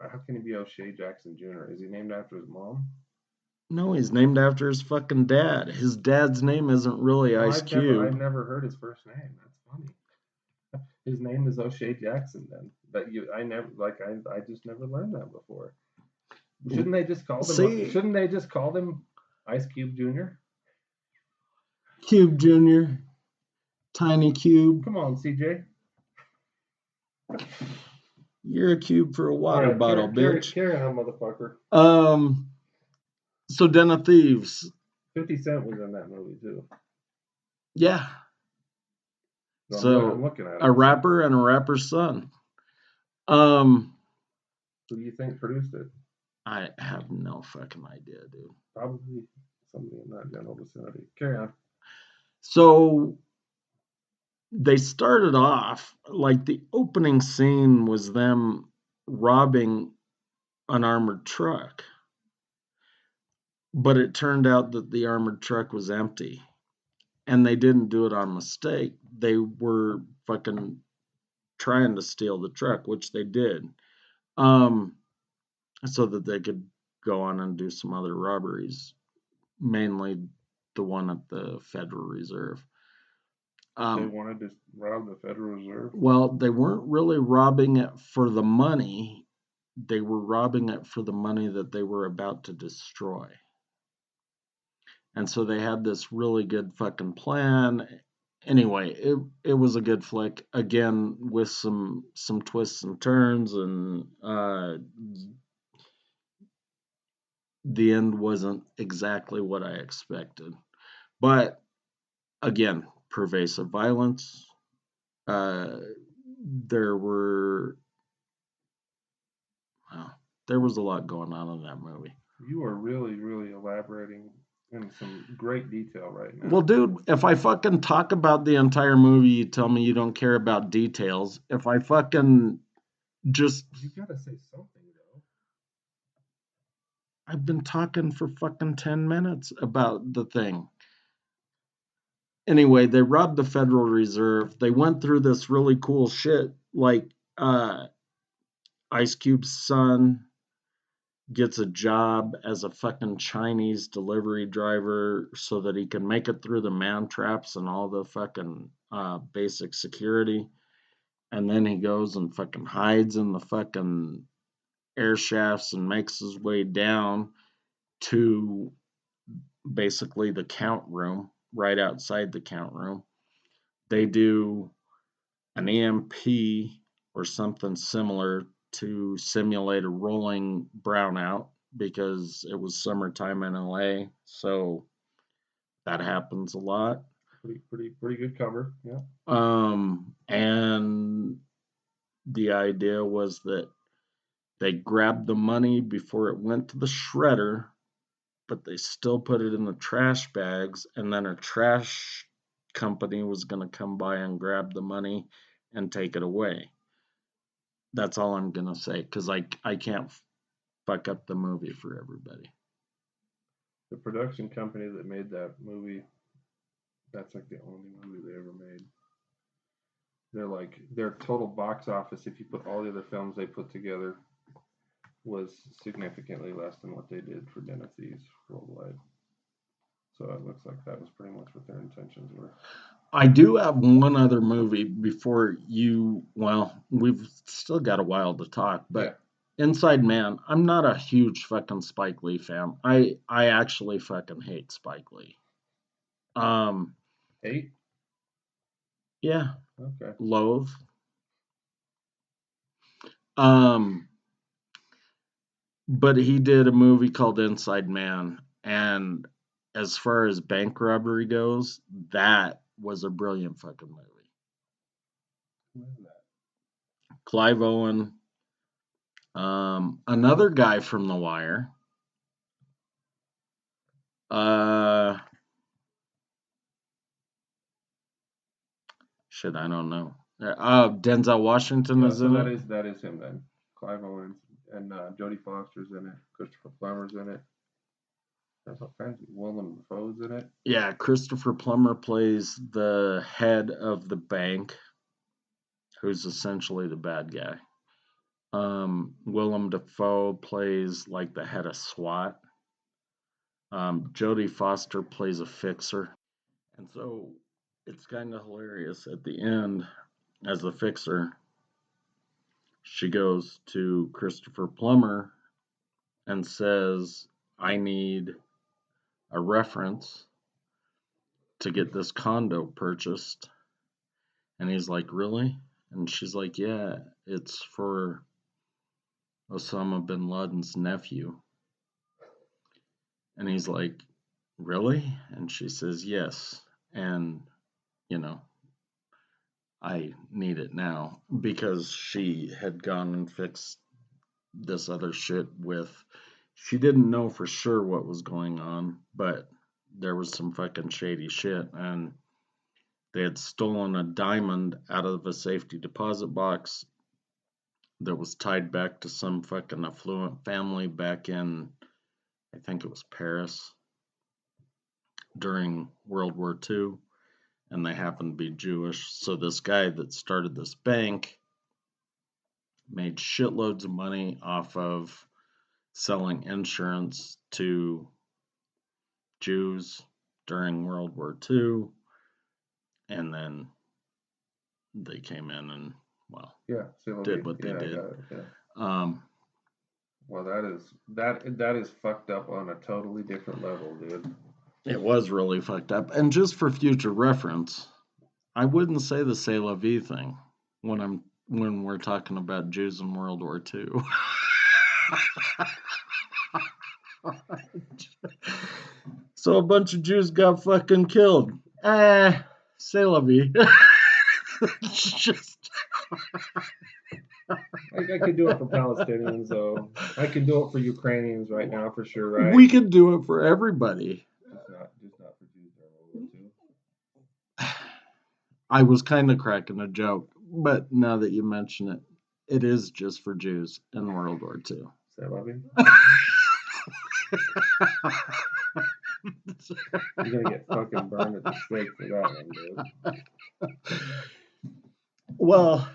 How can he be O'Shea Jackson Jr.? Is he named after his mom? No, he's named after his fucking dad. His dad's name isn't really Ice Cube. I've never heard his first name. That's funny. His name is O'Shea Jackson then. I just never learned that before. Shouldn't they just call them Ice Cube Jr.? Cube Jr. Tiny Cube. Come on, CJ. You're a cube for a water bottle, bitch. Carry on, motherfucker. So Den of Thieves. 50 Cent was in that movie too. Yeah. So I'm looking at it. A rapper and a rapper's son. Who do you think produced it? I have no fucking idea, dude. Probably somebody in that general vicinity. Carry on. So they started off, like the opening scene was them robbing an armored truck. But it turned out that the armored truck was empty. And they didn't do it on mistake. They were fucking trying to steal the truck, which they did. So that they could go on and do some other robberies. Mainly the one at the Federal Reserve. They wanted to rob the Federal Reserve? Well, they weren't really robbing it for the money. They were robbing it for the money that they were about to destroy. And so they had this really good fucking plan. Anyway, it was a good flick. Again, with some twists and turns, and the end wasn't exactly what I expected. But again, pervasive violence. There was a lot going on in that movie. You are really, really elaborating in some great detail right now. Well, dude, if I fucking talk about the entire movie, you tell me you don't care about details. If I fucking just. You gotta say something, though. I've been talking for fucking 10 minutes about the thing. Anyway, they robbed the Federal Reserve. They went through this really cool shit. Like, Ice Cube's son gets a job as a fucking Chinese delivery driver so that he can make it through the man traps and all the fucking basic security. And then he goes and fucking hides in the fucking air shafts and makes his way down to basically the count room, right outside the count room. They do an EMP or something similar to simulate a rolling brownout because it was summertime in LA, so that happens a lot. Pretty good cover. Yeah. And the idea was that they grabbed the money before it went to the shredder, but they still put it in the trash bags, and then a trash company was going to come by and grab the money and take it away. That's all I'm going to say, because I can't fuck up the movie for everybody. The production company that made that movie, that's like the only movie they ever made. They're like, their total box office, if you put all the other films they put together, was significantly less than what they did for Den of Thieves worldwide. So it looks like that was pretty much what their intentions were. I do have one other movie before you. Well, we've still got a while to talk, but Inside Man. I'm not a huge fucking Spike Lee fan. I actually fucking hate Spike Lee. Hate? Yeah. Okay. Loathe. But he did a movie called Inside Man, and as far as bank robbery goes, that was a brilliant fucking movie. Who is that? Clive Owen, another guy from The Wire. Shit, I don't know. Denzel Washington is in it. That is him then. Clive Owens and Jodie Foster's in it. Christopher Plummer's in it. There's all kinds of Willem Dafoe's in it. Yeah, Christopher Plummer plays the head of the bank, who's essentially the bad guy. Willem Dafoe plays like the head of SWAT. Jodie Foster plays a fixer. And so it's kind of hilarious at the end, as the fixer, she goes to Christopher Plummer and says, I need a reference to get this condo purchased. And he's like, really? And she's like, yeah, it's for Osama bin Laden's nephew. And he's like, really? And she says, yes. And, I need it now, because she had gone and fixed this other shit with, she didn't know for sure what was going on, but there was some fucking shady shit, and they had stolen a diamond out of a safety deposit box that was tied back to some fucking affluent family back in, I think it was Paris, during World War II, and they happened to be Jewish. So this guy that started this bank made shitloads of money off of selling insurance to Jews during World War II, and then they came in and, well, did what they did. Well, that is fucked up on a totally different level, dude. It was really fucked up. And just for future reference, I wouldn't say the C'est la vie thing when we're talking about Jews in World War II. So a bunch of Jews got fucking killed. C'est la vie. Just. I could do it for Palestinians, though. I can do it for Ukrainians right now, for sure, right? We could do it for everybody. I was kind of cracking a joke, but now that you mention it, it is just for Jews in World War II. Say loving. You're gonna get fucking burned at the stake for that one, dude. Well,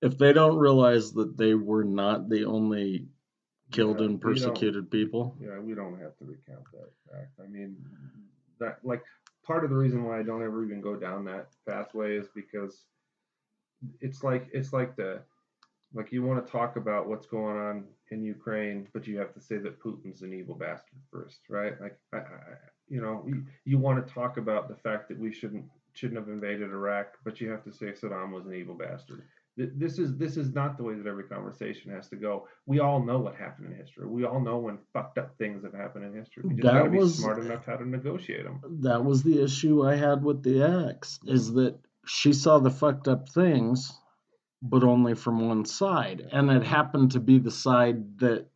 if they don't realize that they were not the only killed and persecuted people. Yeah, we don't have to recount that fact. I mean, that like part of the reason why I don't ever even go down that pathway is because it's like you want to talk about what's going on in Ukraine, but you have to say that Putin's an evil bastard first, right? Like, you want to talk about the fact that we shouldn't have invaded Iraq, but you have to say Saddam was an evil bastard. This is not the way that every conversation has to go. We all know what happened in history. We all know when fucked up things have happened in history. We just got to be smart enough how to negotiate them. That was the issue I had with the ex, is that she saw the fucked up things, but only from one side. And it happened to be the side that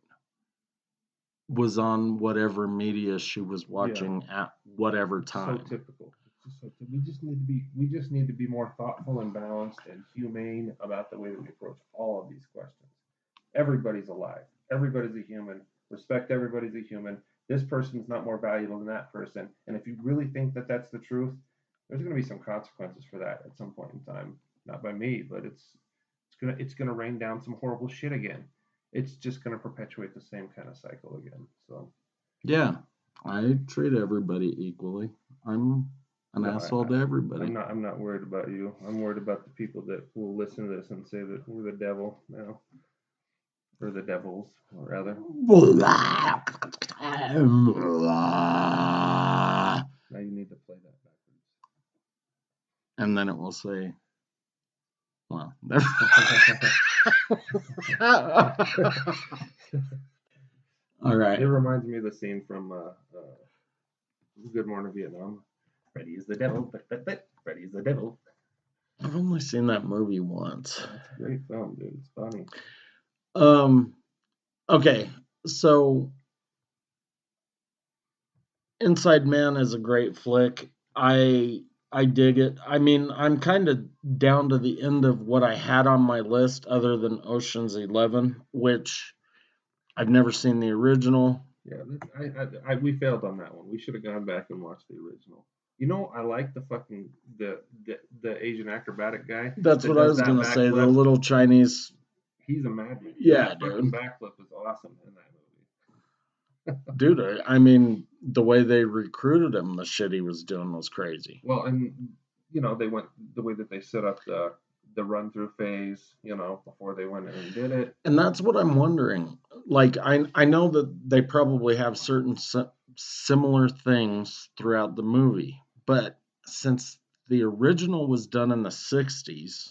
was on whatever media she was watching at whatever time. So typical. We just need to be more thoughtful and balanced and humane about the way that we approach all of these questions. Everybody's alive. Everybody's a human. Respect everybody's a human. This person's not more valuable than that person. And if you really think that that's the truth, there's going to be some consequences for that at some point in time. Not by me, but it's gonna rain down some horrible shit again. It's just gonna perpetuate the same kind of cycle again. So yeah, I treat everybody equally. I'm an asshole to everybody. I'm not worried about you. I'm worried about the people that will listen to this and say that we're the devil now. Or the devils, rather. Now you need to play that backwards. And then it will say, well, all right. It reminds me of the scene from Good Morning Vietnam. Freddy is the devil, but Freddy is the devil. I've only seen that movie once. It's a great film, dude. It's funny. Okay, so Inside Man is a great flick. I dig it. I mean, I'm kind of down to the end of what I had on my list other than Ocean's 11, which I've never seen the original. Yeah, we failed on that one. We should have gone back and watched the original. You know, I like the fucking the Asian acrobatic guy. That's what I was gonna say. The little Chinese. He's a madman. Yeah, dude. Fucking backflip is awesome in that movie. Dude, I mean, the way they recruited him, the shit he was doing was crazy. Well, and they went the way that they set up the run through phase, before they went in and did it. And that's what I'm wondering. Like, I know that they probably have certain similar things throughout the movie, but since the original was done in the 60s,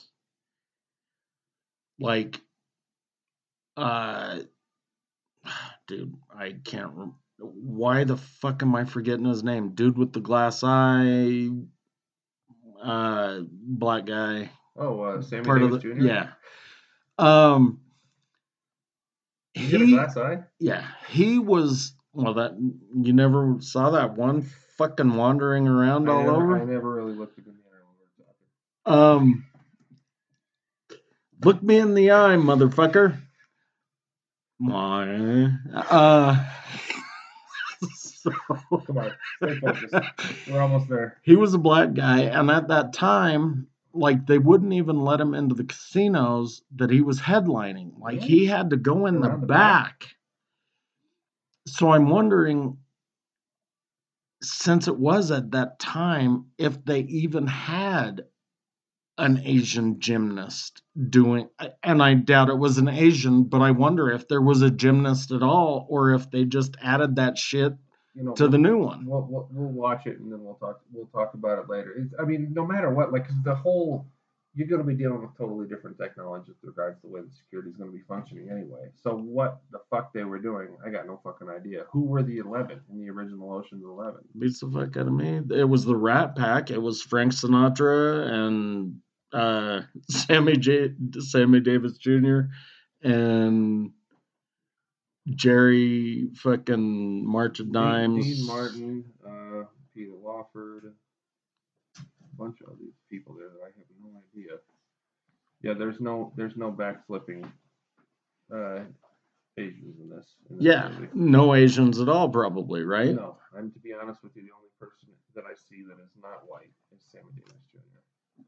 like, dude, I can't remember. Why the fuck am I forgetting his name? Dude with the glass eye, black guy. Oh, Sammy Davis Jr.? Yeah. He had a glass eye? Yeah, he was. Well, that you never saw that one fucking wandering around all over. I never really looked at him in the eye. Look me in the eye, motherfucker. So, come on, stay focused. We're almost there. He was a black guy, and at that time, like, they wouldn't even let him into the casinos that he was headlining. Like, he had to go in the back. So I'm wondering, since it was at that time, if they even had an Asian gymnast doing, and I doubt it was an Asian, but I wonder if there was a gymnast at all, or if they just added that shit to the new one. We'll watch it and then we'll talk about it later. I mean, no matter what, like, you're going to be dealing with totally different technology with regards to the way the security is going to be functioning anyway. So what the fuck they were doing, I got no fucking idea. Who were the 11 in the original Ocean's 11? Beats the fuck out of me. It was the Rat Pack. It was Frank Sinatra and Sammy Davis Jr. and Jerry fucking March of Dimes. Dean Martin, Peter Lawford. a bunch of these people there that I have no idea. Yeah, there's no backflipping uh, Asians in this Yeah, movie. no Asians at all, probably, right? No, and to be honest with you, the only person that I see that is not white is Sammy Davis Jr.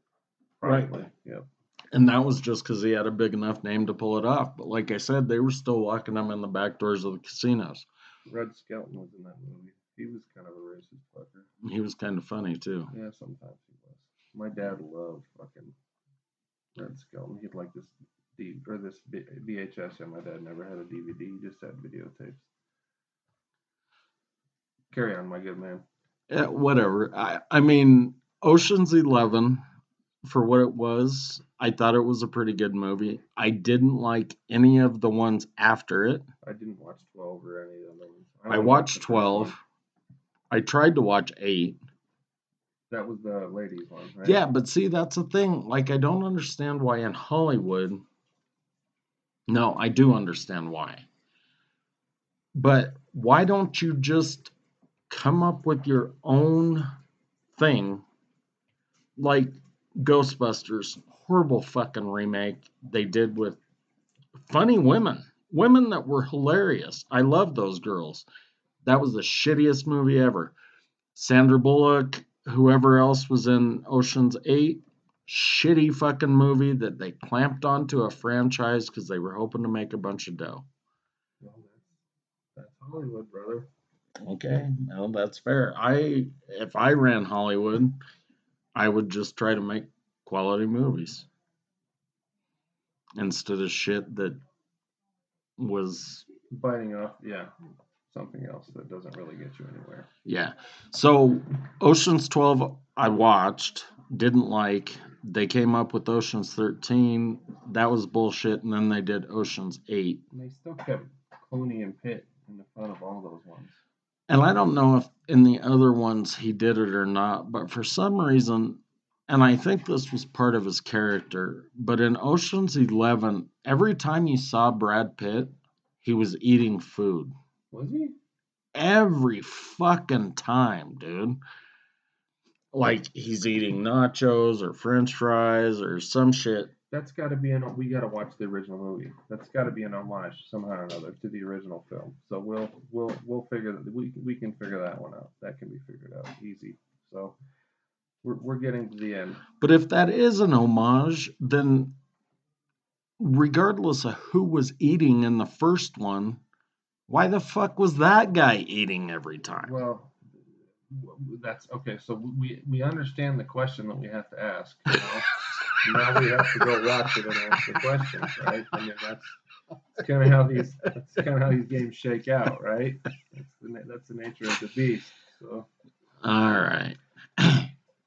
Right. Probably, yep. And that was just because he had a big enough name to pull it off. But like I said, they were still walking him in the back doors of the casinos. Red Skelton was in that movie. He was kind of a racist fucker. He was kind of funny too. Yeah, sometimes he was. My dad loved fucking Red Skelton. He'd like this this VHS, and my dad never had a DVD. He just had videotapes. Carry on, my good man. Yeah, whatever. I mean, Ocean's 11, for what it was, I thought it was a pretty good movie. I didn't like any of the ones after it. I didn't watch 12 or any of them. I watched 12. I tried to watch 8. That was the ladies one, right? Yeah, but see, that's the thing. Like, I don't understand why in Hollywood. No, I do understand why. But why don't you just come up with your own thing? Like Ghostbusters, horrible fucking remake they did with funny women that were hilarious. I love those girls. That was the shittiest movie ever. Sandra Bullock, whoever else was in Ocean's 8, shitty fucking movie that they clamped onto a franchise because they were hoping to make a bunch of dough. Well, that's Hollywood, brother. Okay, well, that's fair. If I ran Hollywood, I would just try to make quality movies instead of shit that was Biting off, yeah, something else that doesn't really get you anywhere. yeah. So Ocean's 12 I watched, didn't like. They came up with Ocean's 13. That was bullshit, and then they did Ocean's 8. And they still kept Clooney and Pitt in the front of all those ones. And I don't know if in the other ones he did it or not, but for some reason, and I think this was part of his character, but in Ocean's 11, every time you saw Brad Pitt, he was eating food. Was he? Every fucking time, dude. Like he's eating nachos or french fries or some shit. That's got to be we got to watch the original movie. That's got to be an homage somehow or another to the original film. So we'll figure that we can figure that one out. That can be figured out easy. So we're getting to the end. But if that is an homage, then regardless of who was eating in the first one, why the fuck was that guy eating every time? Well, that's okay. So we understand the question that we have to ask. You know? Now we have to go watch it and ask the questions, right? I mean that's kind of how these games shake out, right? That's the nature of the beast. So. All right.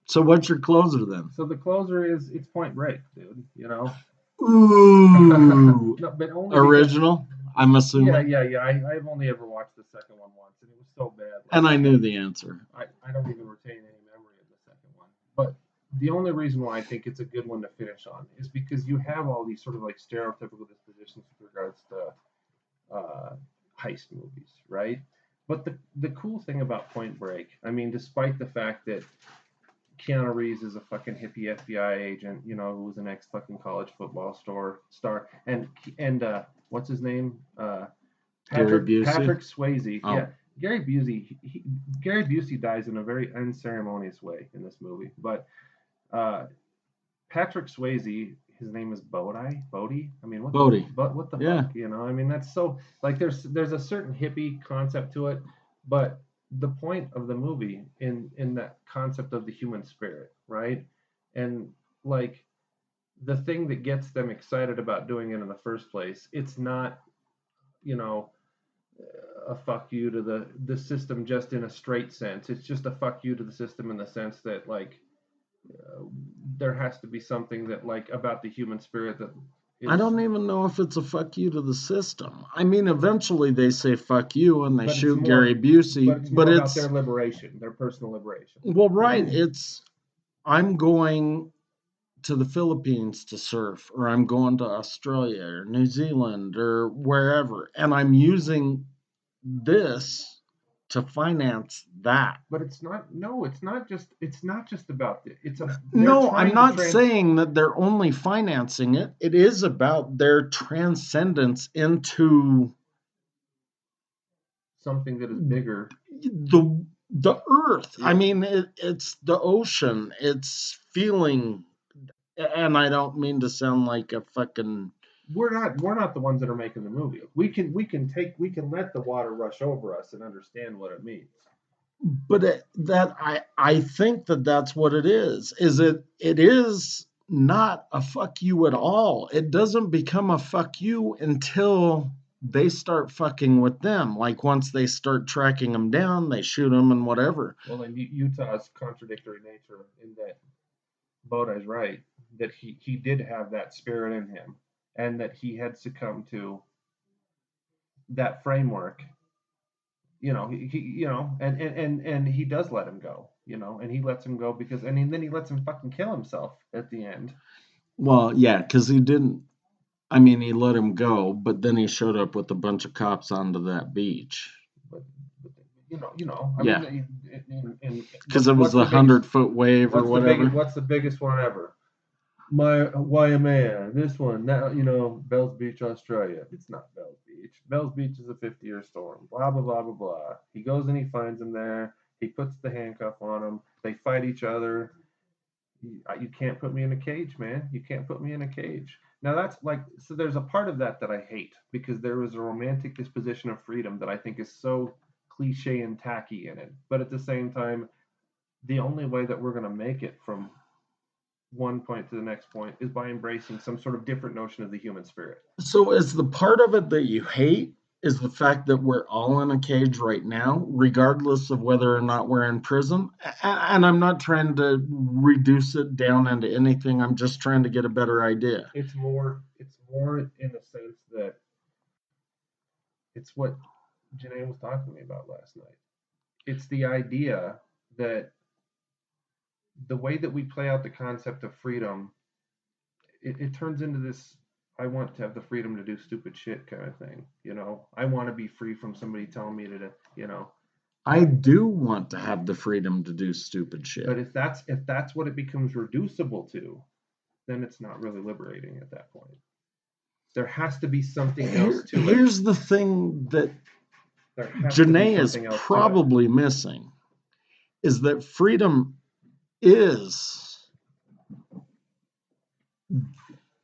So what's your closer then? So the closer is it's Point Break, dude. You know. Ooh. No, but only original. I'm assuming. Yeah. I've only ever watched the second one once, and it was so bad. Like, and I knew the answer. I don't even retain any memory of the second one. But the only reason why I think it's a good one to finish on is because you have all these sort of like stereotypical dispositions with regards to heist movies, right? But the cool thing about Point Break, I mean, despite the fact that Keanu Reeves is a fucking hippie FBI agent, you know, who was an ex fucking college football star, and what's his name? Gary Busey. Patrick Swayze. Oh. Yeah, Gary Busey. Gary Busey dies in a very unceremonious way in this movie, but Patrick Swayze, his name is Bodhi. I mean, what Bodhi. What the fuck? You know, I mean, that's so like there's a certain hippie concept to it, but the point of the movie in that concept of the human spirit, right? And like the thing that gets them excited about doing it in the first place, it's not, you know, a fuck you to the system just in a straight sense. It's just a fuck you to the system in the sense that like there has to be something that like about the human spirit that I don't even know if it's a fuck you to the system. I mean, eventually they say fuck you and they shoot Gary Busey, but it's about their liberation, their personal liberation. Well, right. It's I'm going to the Philippines to surf, or I'm going to Australia or New Zealand or wherever, and I'm using this to finance that. But it's not. No, it's not just. It's not just about it. It's a. They're No, I'm trying to not saying that they're only financing it. It is about their transcendence into something that is bigger. the earth. I mean, it's the ocean. It's feeling, and I don't mean to sound like a fucking. We're not the ones that are making the movie. We can let the water rush over us and understand what it means. But I think that that's what it is. It is not a fuck you at all. It doesn't become a fuck you until they start fucking with them. Like once they start tracking them down, they shoot them and whatever. Well, in Utah's contradictory nature, in that Bodai's right, that he did have that spirit in him, and that he had succumbed to that framework. And he does let him go. And he lets him go because, and then he lets him fucking kill himself at the end. Well, yeah, because he didn't. I mean, he let him go, but then he showed up with a bunch of cops onto that beach. But I Yeah. mean, Because it was the 100-foot wave or whatever. What's the biggest one ever? Waimea, this one, now, Bells Beach, Australia. It's not Bells Beach. Bells Beach is a 50-year storm. Blah, blah, blah, blah, blah. He goes and he finds him there. He puts the handcuff on him. They fight each other. You can't put me in a cage, man. You can't put me in a cage. Now that's like, so there's a part of that I hate, because there was a romantic disposition of freedom that I think is so cliche and tacky in it. But at the same time, the only way that we're going to make it from one point to the next point is by embracing some sort of different notion of the human spirit. So is the part of it that you hate is the fact that we're all in a cage right now, regardless of whether or not we're in prison? And I'm not trying to reduce it down into anything. I'm just trying to get a better idea. It's more in the sense that it's what Janae was talking to me about last night. It's the idea that the way that we play out the concept of freedom, it turns into this, I want to have the freedom to do stupid shit kind of thing. I want to be free from somebody telling me to. I do want to have the freedom to do stupid shit. But if that's what it becomes reducible to, then it's not really liberating at that point. There has to be something else to it. Here's the thing that Janae is probably missing, is that freedom is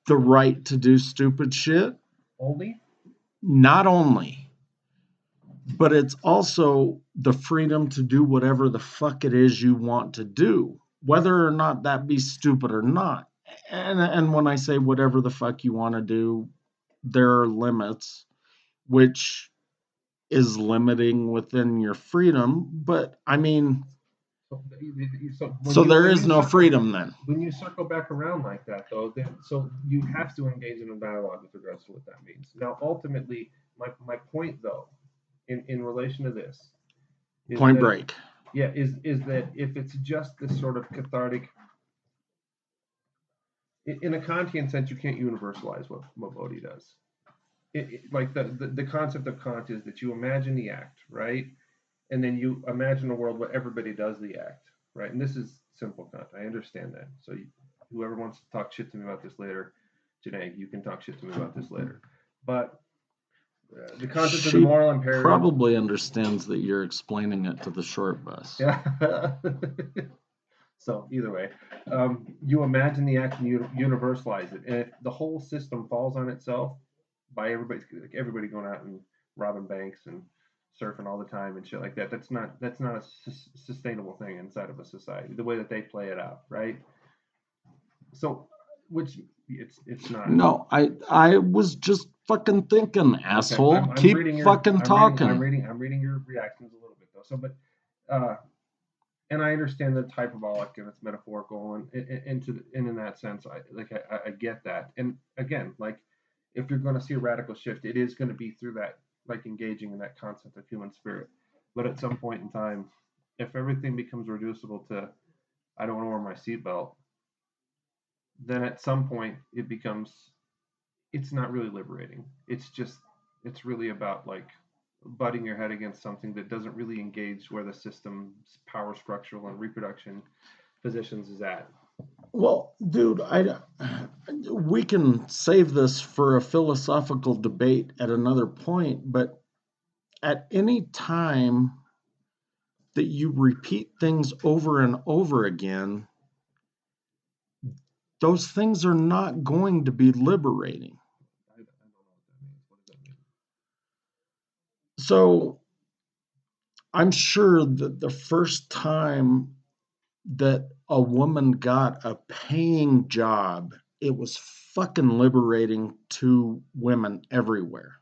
the right to do stupid shit. Only? Not only, but it's also the freedom to do whatever the fuck it is you want to do, whether or not that be stupid or not. And when I say whatever the fuck you want to do, there are limits, which is limiting within your freedom. But I mean, so there is no freedom then. When you circle back around like that, though, so you have to engage in a dialogue with regards to what that means. Now, ultimately, my point, though, in relation to this, is Point Break. Yeah, is that if it's just this sort of cathartic, in a Kantian sense, you can't universalize what Bodhi does. Like the concept of Kant is that you imagine the act, right? And then you imagine a world where everybody does the act, right? And this is simple Kant. I understand that. So whoever wants to talk shit to me about this later, Janae, you can talk shit to me about this later. But the concept of the moral imperative probably understands that you're explaining it to the short bus. Yeah. So either way, you imagine the act and you universalize it, and if the whole system falls on itself by everybody going out and robbing banks and surfing all the time and shit like that, that's not a sustainable thing inside of a society, the way that they play it out, right? So, which it's not. No, I was just fucking thinking, asshole. Okay, Keep fucking talking. I'm reading your reactions a little bit though. So, but and I understand that it's hyperbolic and it's metaphorical, and in that sense, I get that. And again, like, if you're going to see a radical shift, it is going to be through that, like, engaging in that concept of human spirit. But at some point in time, if everything becomes reducible to, I don't want to wear my seatbelt, then at some point it's not really liberating. It's really about, like, butting your head against something that doesn't really engage where the system's power structural and reproduction positions is at. Well, dude, we can save this for a philosophical debate at another point, but at any time that you repeat things over and over again, those things are not going to be liberating. I don't know what that means. What does that mean? So I'm sure that the first time that a woman got a paying job, it was fucking liberating to women everywhere,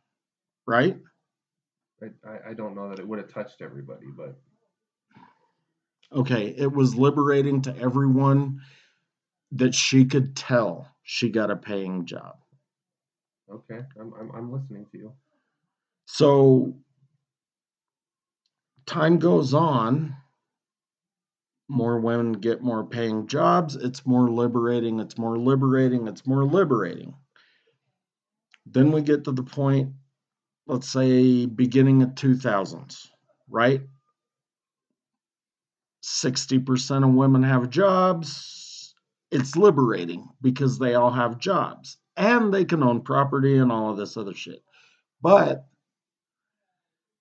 right? I don't know that it would have touched everybody, but Okay, it was liberating to everyone that she could tell she got a paying job. okay, I'm listening to you. So time goes on, more women get more paying jobs, it's more liberating, it's more liberating, it's more liberating. Then we get to the point, let's say beginning of 2000s, right? 60% of women have jobs. It's liberating because they all have jobs and they can own property and all of this other shit. But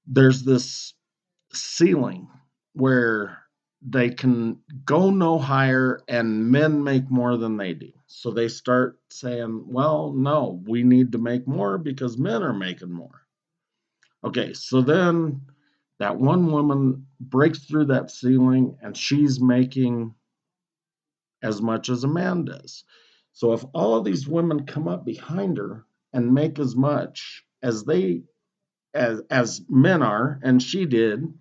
there's this ceiling where they can go no higher and men make more than they do. So they start saying, well, no, we need to make more because men are making more. Okay, so then that one woman breaks through that ceiling and she's making as much as a man does. So if all of these women come up behind her and make as much as they as men are, and she did,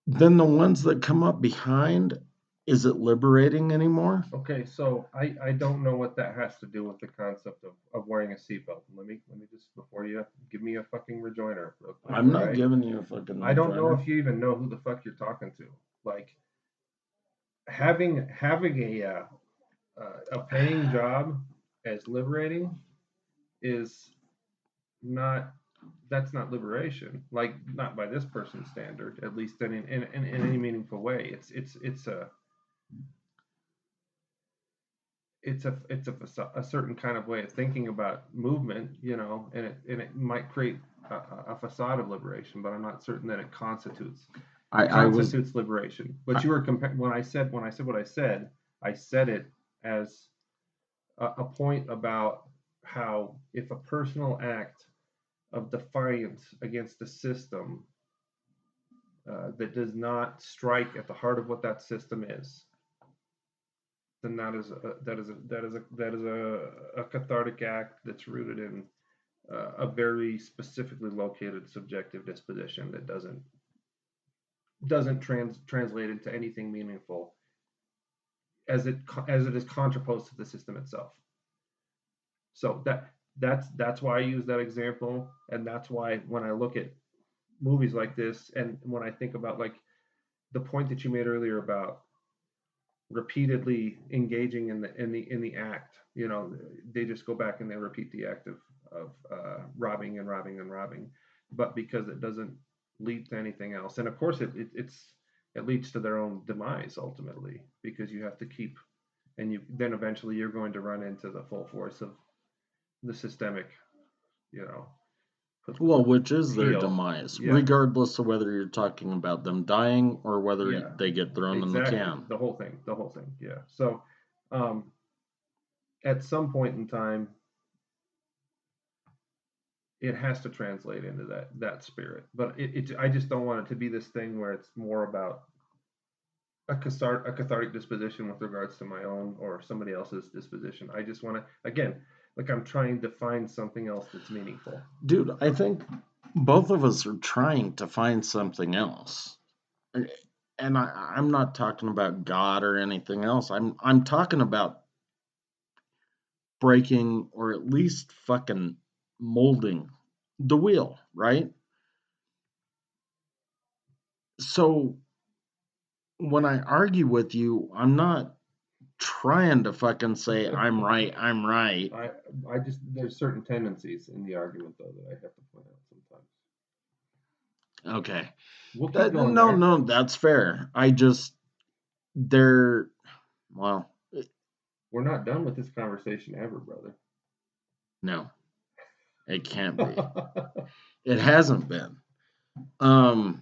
then the ones that come up behind, is it liberating anymore? Okay, so I don't know what that has to do with the concept of wearing a seatbelt. Let me just before you give me a fucking rejoinder real quick, I'm all not right? giving you a fucking I don't know rejoinder. if you even know who the fuck you're talking to. Like having a paying job as liberating is not that's not liberation. Like not by this person's standard, at least in any meaningful way. It's a certain kind of way of thinking about movement, and it might create a facade of liberation, but I'm not certain that it constitutes I was constitutes liberation. But I, you were when I said what I said it as a point about how if a personal act of defiance against the system that does not strike at the heart of what that system is, then that is a cathartic act that's rooted in a very specifically located subjective disposition that doesn't translate into anything meaningful as it is contraposed to the system itself. So that's why I use that example, and that's why when I look at movies like this, and when I think about like the point that you made earlier about repeatedly engaging in the act, they just go back and they repeat the act of robbing and robbing and robbing, but because it doesn't lead to anything else, and of course it leads to their own demise ultimately because you have to keep, and you then eventually you're going to run into the full force of the systemic, you know, well, which is their heel. demise, Yeah, regardless of whether you're talking about them dying or whether yeah, they get thrown in the exactly. can. The whole thing. Yeah. So, um, at some point in time, it has to translate into that spirit. But I just don't want it to be this thing where it's more about a cathartic disposition with regards to my own or somebody else's disposition. I just want to again, like I'm trying to find something else that's meaningful. Dude, I think both of us are trying to find something else. And I'm not talking about God or anything else. I'm talking about breaking or at least fucking molding the wheel, right? So when I argue with you, I'm not trying to fucking say I'm right, I'm right. I I just there's certain tendencies in the argument though that I have to point out Okay. We'll keep going No, there. no, that's fair. Well, We're not done with this conversation ever, brother. no, it can't be. It hasn't been. I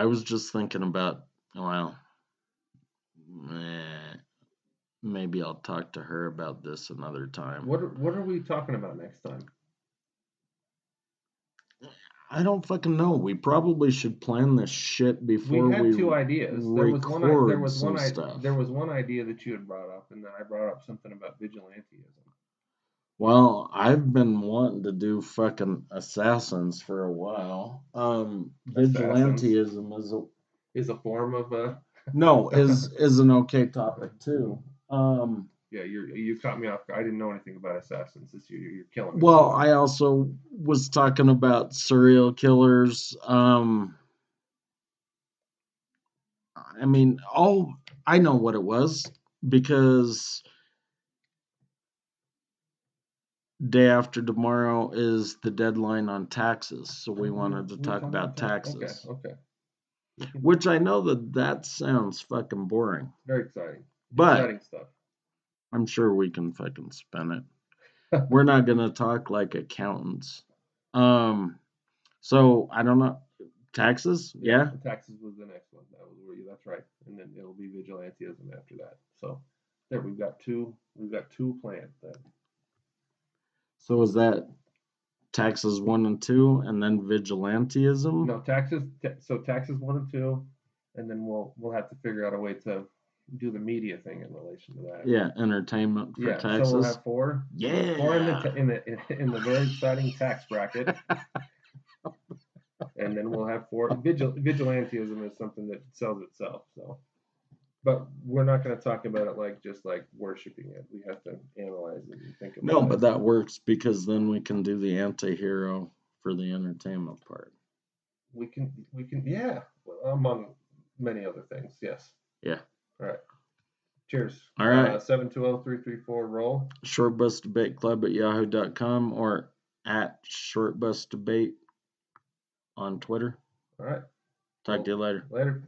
was just thinking about, well, maybe I'll talk to her about this another time. What are we talking about next time? I don't fucking know. We probably should plan this shit before we had two ideas. There was one idea that you had brought up, and then I brought up something about vigilantism. Well, I've been wanting to do fucking assassins for a while. Vigilantism is a form of no, is an okay topic too. Yeah, you caught me off. I didn't know anything about assassins. You're killing me. Well, I also was talking about serial killers. I mean, I know what it was because day after tomorrow is the deadline on taxes, so we wanted to talk about taxes. Okay. Which I know that sounds fucking boring. Very exciting. But exciting stuff. I'm sure we can fucking spin it. We're not gonna talk like accountants. So I don't know. Taxes? Yeah. Taxes was the next one. That's right. And then it'll be vigilantism after that. So there we've got two planned then. So is that taxes 1 and 2 and then vigilantism? No, taxes 1 and 2, and then we'll have to figure out a way to do the media thing in relation to that. Yeah, entertainment for taxes. So we'll have 4. Yeah. 4 in the very exciting tax bracket. And then we'll have 4. Vigilantism is something that sells itself. So, but we're not going to talk about it just like worshiping it. We have to analyze it and think about it. No, but that works because then we can do the anti-hero for the entertainment part. We can, yeah, among many other things. Yes. Yeah. All right. Cheers. All right. 720-334 roll. Shortbusdebateclub at yahoo.com or at shortbusdebate on Twitter. All right. Talk to you later. Later.